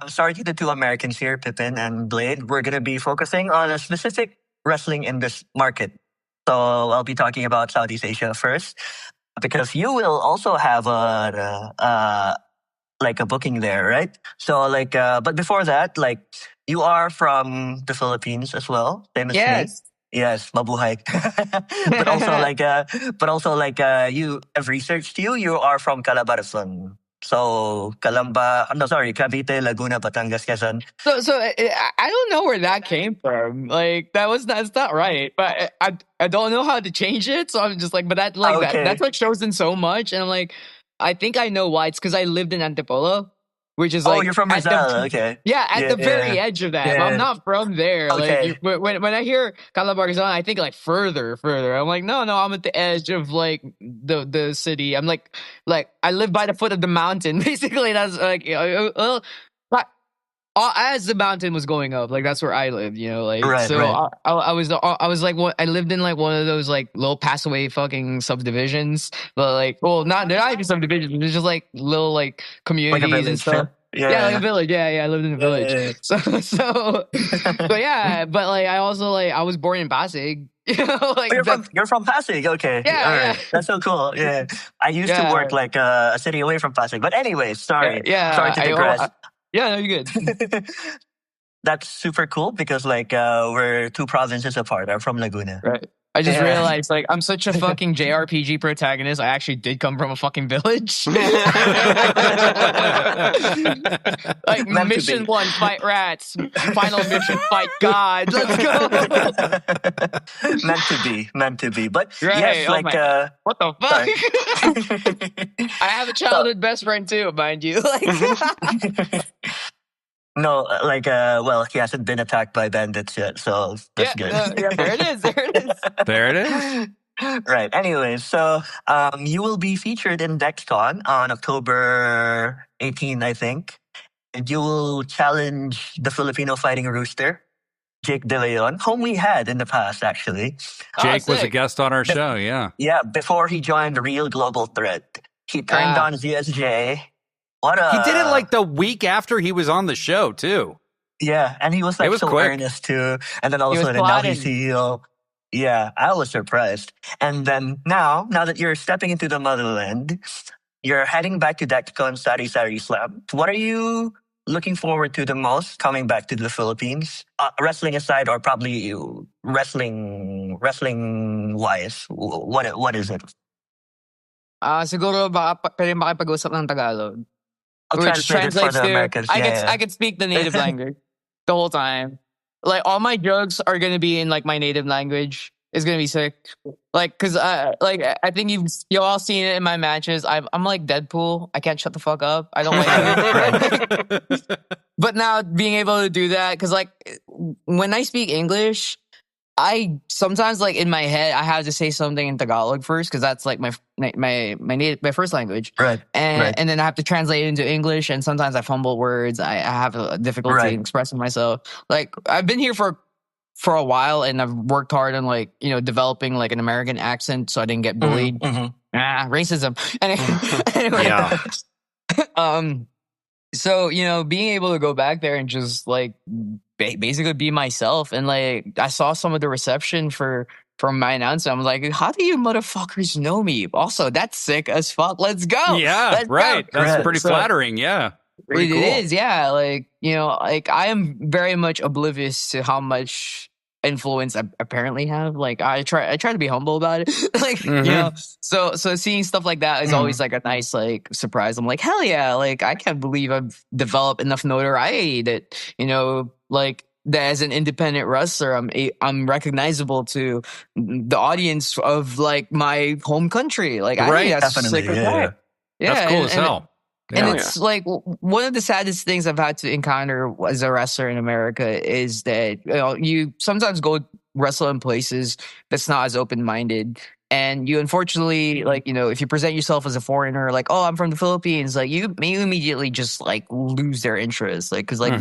sorry to the two Americans here, Pippen and Blade. We're gonna be focusing on a specific wrestling in this market. So I'll be talking about Southeast Asia first, because you will also have a booking there, right? So like, but before that, like, you are from the Philippines as well, same as me. Yes, mabuhay. but also like, you have researched you are from Calabarzon. So Cavite, Laguna, Batangas, Quezon. So I don't know where that came from. Like that's not right. But I don't know how to change it. So I'm just like, but that's what shows in so much. And I'm like, I think I know why. It's because I lived in Antipolo, which is like, you're from Rizal. Okay. Yeah, at the very edge of that. Yeah. But I'm not from there. Okay. Like when I hear Calabarzon, I think like further. I'm like, no, I'm at the edge of like the city. I'm like I live by the foot of the mountain. Basically, that's like as the mountain was going up, like that's where I lived, you know, like right. I was like I lived in like one of those like little pass away fucking subdivisions, but like they're not even subdivisions, it's just like little like communities like and stuff. Yeah, like a village. Yeah, I lived in a village. Yeah. So yeah, but like I also like I was born in Pasig. You know, like you're from Pasig, okay? Yeah, all right. That's so cool. Yeah, I used to work like a city away from Pasig, but anyway, sorry. Sorry to digress. Yeah, no, you're good. that's super cool because like we're 2 provinces apart. I'm from Laguna. Right. I just Yeah. realized, like, I'm such a fucking JRPG protagonist. I actually did come from a fucking village. Like, Meant to mission be. 1, fight rats. Final mission, fight God. Let's go. Meant to be. But Right. yes, Oh like my. What the fuck? sorry. I have a childhood best friend too, mind you. Like, No, like well, he hasn't been attacked by bandits yet, so that's good. yeah, there it is. There it is. There it is. Right. Anyway, so you will be featured in DexCon on October 18, I think. And you will challenge the Filipino fighting rooster, Jake De Leon, whom we had in the past, actually. Jake was a sick. guest on our show. Yeah. Yeah, before he joined Real Global Threat. He turned on ZSJ. What a... He did it like the week after he was on the show, too. Yeah, and he was like was so quick. earnest too. And then all of He a was sudden now he's plotting. CEO. Yeah, I was surprised. And then now that you're stepping into the motherland, you're heading back to DexCon Sari Sari Slam. What are you looking forward to the most coming back to the Philippines? Wrestling aside, or probably wrestling wise, what is it? Siguro baka pwede makipag-usap ng Tagalog. I'll Which translate it for translates the to Americans. I could speak the native language the whole time. Like all my jokes are gonna be in like my native language. It's gonna be sick. Like, cause like I think you've all seen it in my matches. I'm like Deadpool. I can't shut the fuck up. I don't like it. But now being able to do that, cause like when I speak English, I sometimes like in my head I have to say something in Tagalog first because that's like my first language, Right. and then I have to translate it into English. And sometimes I fumble words. I have a difficulty Right. in expressing myself. Like I've been here for a while, and I've worked hard on like developing like an American accent so I didn't get bullied. Racism. Anyway, Yeah. So being able to go back there and just like basically be myself, and like I saw some of the reception from my announcement. I'm like, how do you motherfuckers know me? Also, that's sick as fuck. Let's go. Yeah, Let's right. go. That's pretty So- flattering. Yeah. Pretty It cool. is, yeah. Like like I am very much oblivious to how much influence I apparently have. Like I try to be humble about it. Like so seeing stuff like that is always like a nice like surprise. I'm like, hell yeah! Like I can't believe I've developed enough notoriety that like that as an independent wrestler, I'm recognizable to the audience of like my home country. Like I Right, think that's definitely, sick as yeah, heck. Yeah, That's cool as hell. And Yeah. it's like one of the saddest things I've had to encounter as a wrestler in America is that you sometimes go wrestle in places that's not as open-minded, and you unfortunately like if you present yourself as a foreigner, like, oh, I'm from the Philippines, like you immediately just like lose their interest, like because like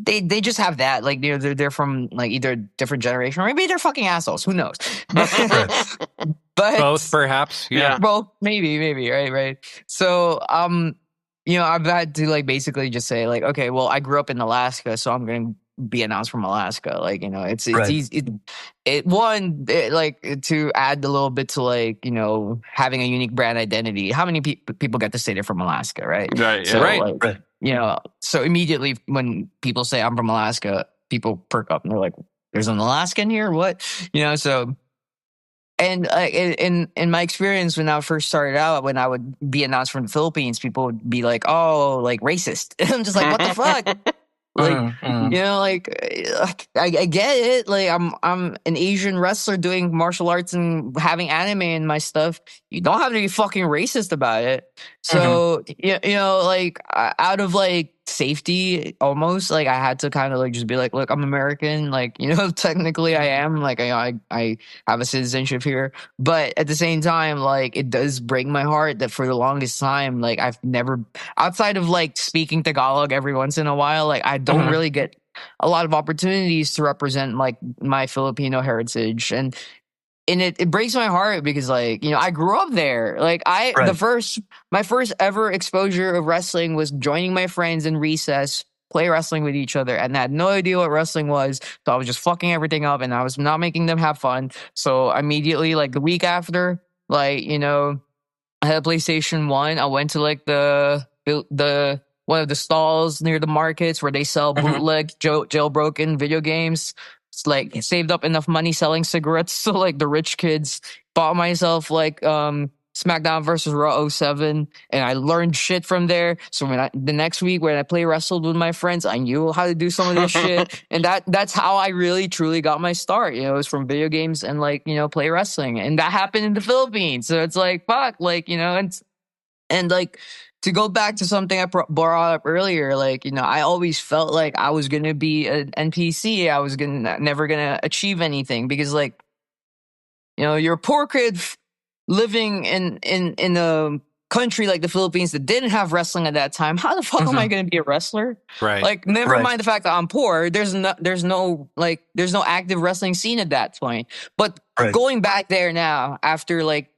they just have that like they're from like either a different generation or maybe they're fucking assholes. Who knows? But Both, perhaps. Yeah. well, maybe, right. So, I've had to like basically just say like, okay, well, I grew up in Alaska, so I'm going to be announced from Alaska. Like, it's Right. easy. Like to add a little bit to like, having a unique brand identity. How many people get to say they're from Alaska, right? Right. So, Right. like, Right. so immediately when people say I'm from Alaska, people perk up and they're like, there's an Alaskan here? What? So. And in my experience when I first started out, when I would be announced from the Philippines, people would be like, "Oh, like racist." I'm just like, "What the fuck?" Like, like I get it. Like I'm an Asian wrestler doing martial arts and having anime in my stuff. You don't have to be fucking racist about it. So like out of like safety, almost like I had to kind of like just be like, look, I'm American. Like technically I am. Like I have a citizenship here, but at the same time, like it does break my heart that for the longest time, like I've never outside of like speaking Tagalog every once in a while, like I don't really get a lot of opportunities to represent like my Filipino heritage, and it breaks my heart because like I grew up there. Like my first ever exposure of wrestling was joining my friends in recess, play wrestling with each other, and I had no idea what wrestling was, so I was just fucking everything up, and I was not making them have fun. So immediately, like the week after, like I had a PlayStation 1. I went to like the one of the stalls near the markets where they sell bootleg jailbroken video games. It's like saved up enough money selling cigarettes so like the rich kids. Bought myself like SmackDown versus Raw '07, and I learned shit from there. So the next week when I wrestled with my friends, I knew how to do some of this shit, and that's how I really truly got my start. You know, it was from video games and like play wrestling, and that happened in the Philippines. So it's like fuck, like and like to go back to something I brought up earlier, like I always felt like I was gonna be an NPC. I was never gonna achieve anything because like you're a poor kid living in a country like the Philippines that didn't have wrestling at that time. How the fuck am I going to be a wrestler? Right. Like, never mind the fact that I'm poor. There's no active wrestling scene at that point. But going back there now, after like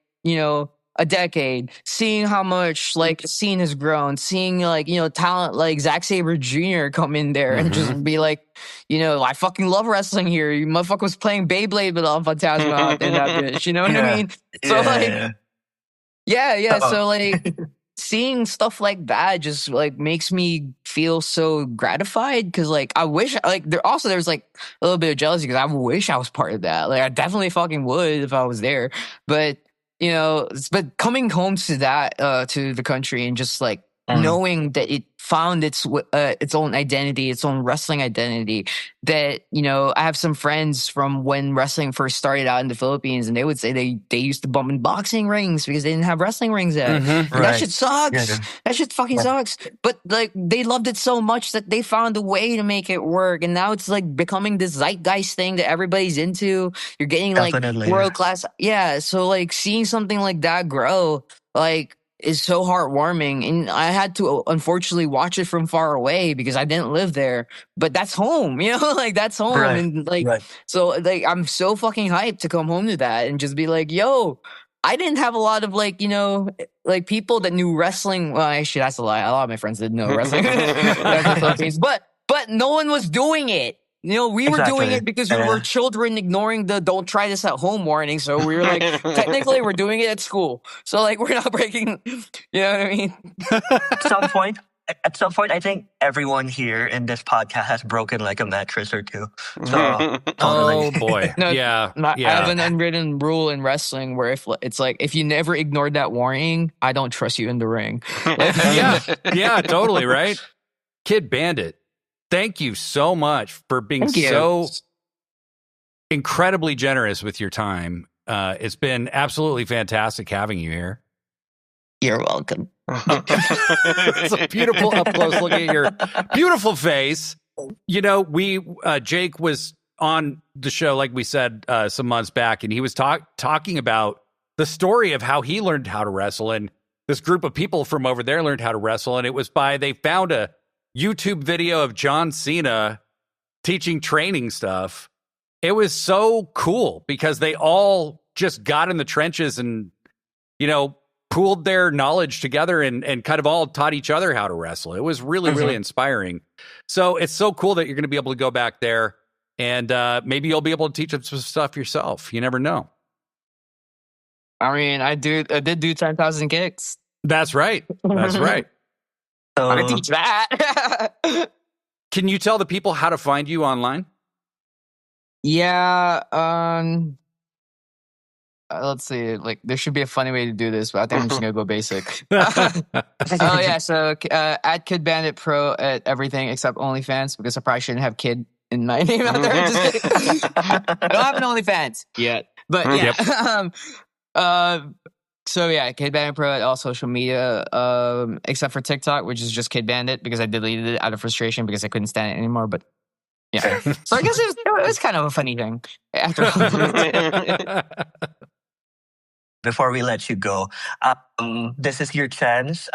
a decade, seeing how much like the scene has grown, seeing like talent like Zack Sabre Jr. come in there and just be like, I fucking love wrestling here. You motherfucker was playing Beyblade with Phantasma out there, that bitch. You know what I mean? So so like seeing stuff like that just like makes me feel so gratified because like I wish like there's like a little bit of jealousy because I wish I was part of that. Like I definitely fucking would if I was there, but but coming home to that to the country and just like knowing that it found its own identity, its own wrestling identity. That I have some friends from when wrestling first started out in the Philippines, and they would say they used to bump in boxing rings because they didn't have wrestling rings yet. That shit sucks. Yeah. That shit fucking sucks. But like they loved it so much that they found a way to make it work, and now it's like becoming this zeitgeist thing that everybody's into. You're getting like world class. Yeah. So like seeing something like that grow, like, is so heartwarming, and I had to unfortunately watch it from far away because I didn't live there. But that's home, like that's home, and like so like I'm so fucking hyped to come home to that and just be like, yo, I didn't have a lot of like like people that knew wrestling. Well, actually, that's a lie. A lot of my friends didn't know wrestling, but no one was doing it. We were doing it because we were children ignoring the "don't try this at home" warning. So we were like, technically, we're doing it at school. So like, we're not breaking. You know what I mean? At some point, I think everyone here in this podcast has broken like a mattress or two. So, oh boy, no, yeah. I have an unwritten rule in wrestling where if it's like if you never ignored that warning, I don't trust you in the ring. yeah, totally right. Kid Bandit, thank you so much for being so incredibly generous with your time. It's been absolutely fantastic having you here. You're welcome. It's a beautiful up close look at your beautiful face. Jake was on the show, like we said, some months back, and he was talking about the story of how he learned how to wrestle, and this group of people from over there learned how to wrestle, and it was they found a YouTube video of John Cena teaching training stuff. It was so cool because they all just got in the trenches and, pooled their knowledge together and kind of all taught each other how to wrestle. It was really, really inspiring. So it's so cool that you're going to be able to go back there and maybe you'll be able to teach them some stuff yourself. You never know. I mean, I did do 10,000 kicks. That's right. That's right. I can teach that. Can you tell the people how to find you online? Yeah. Let's see. Like, there should be a funny way to do this, but I think I'm just gonna go basic. Oh yeah. So at Kid Bandit Pro at everything except OnlyFans because I probably shouldn't have kid in my name out there. I don't have an OnlyFans yet, but yeah. So yeah, Kid Bandit Pro at all social media, except for TikTok, which is just Kid Bandit because I deleted it out of frustration because I couldn't stand it anymore. But yeah, so I guess it was kind of a funny thing. Before we let you go, this is your chance,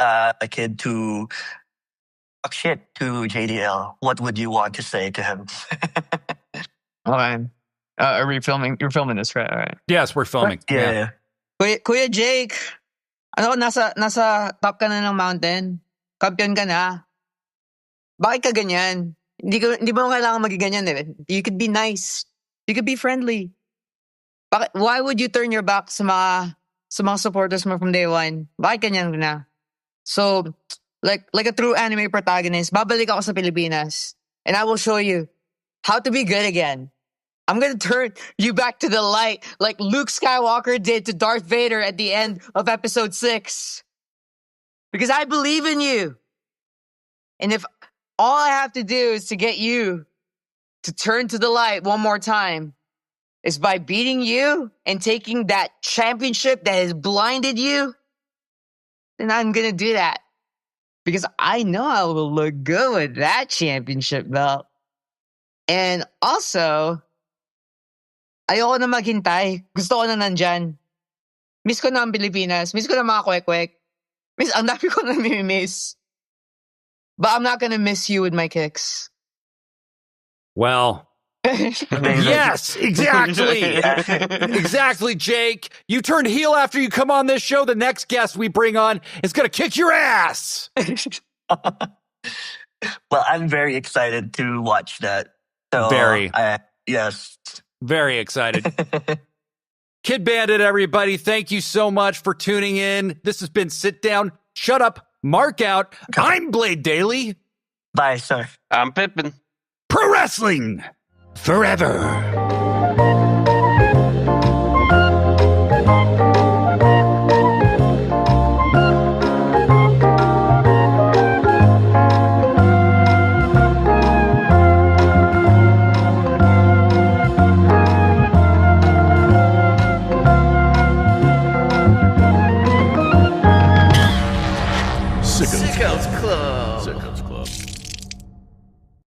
kid, to talk shit to JDL. What would you want to say to him? Okay. Are we filming? You're filming this, right? All right. Yes, we're filming. Yeah. Kuya Jake, nasa top ka na ng mountain? Kampiyon ka na? Bakit ka ganyan? Hindi mo kailangan maging ganyan eh. You could be nice. You could be friendly. Why would you turn your back sa mga supporters mo from day one? Bakit ganyan na? So, like a true anime protagonist, babalik ako sa Pilipinas. And I will show you how to be good again. I'm going to turn you back to the light like Luke Skywalker did to Darth Vader at the end of episode 6. Because I believe in you. And if all I have to do is to get you to turn to the light one more time is by beating you and taking that championship that has blinded you, then I'm going to do that. Because I know I will look good with that championship belt. And also, ayoko na maghintay. Gusto ko na nandyan. Miss ko na ang Pilipinas. Miss ko na mga kwek-kwek. Miss, ang dami ko na miss. But I'm not gonna miss you with my kicks. Well, yes, exactly. Exactly, Jake. You turned heel after you come on this show. The next guest we bring on is going to kick your ass. Well, I'm very excited to watch that. So, Very. Yes. Very excited. Kid Bandit, everybody, thank you so much for tuning in. This has been Sit Down, Shut Up, Mark Out. I'm Blade Daily. Bye, sir. I'm Pippen. Pro Wrestling Forever. Sickos Club.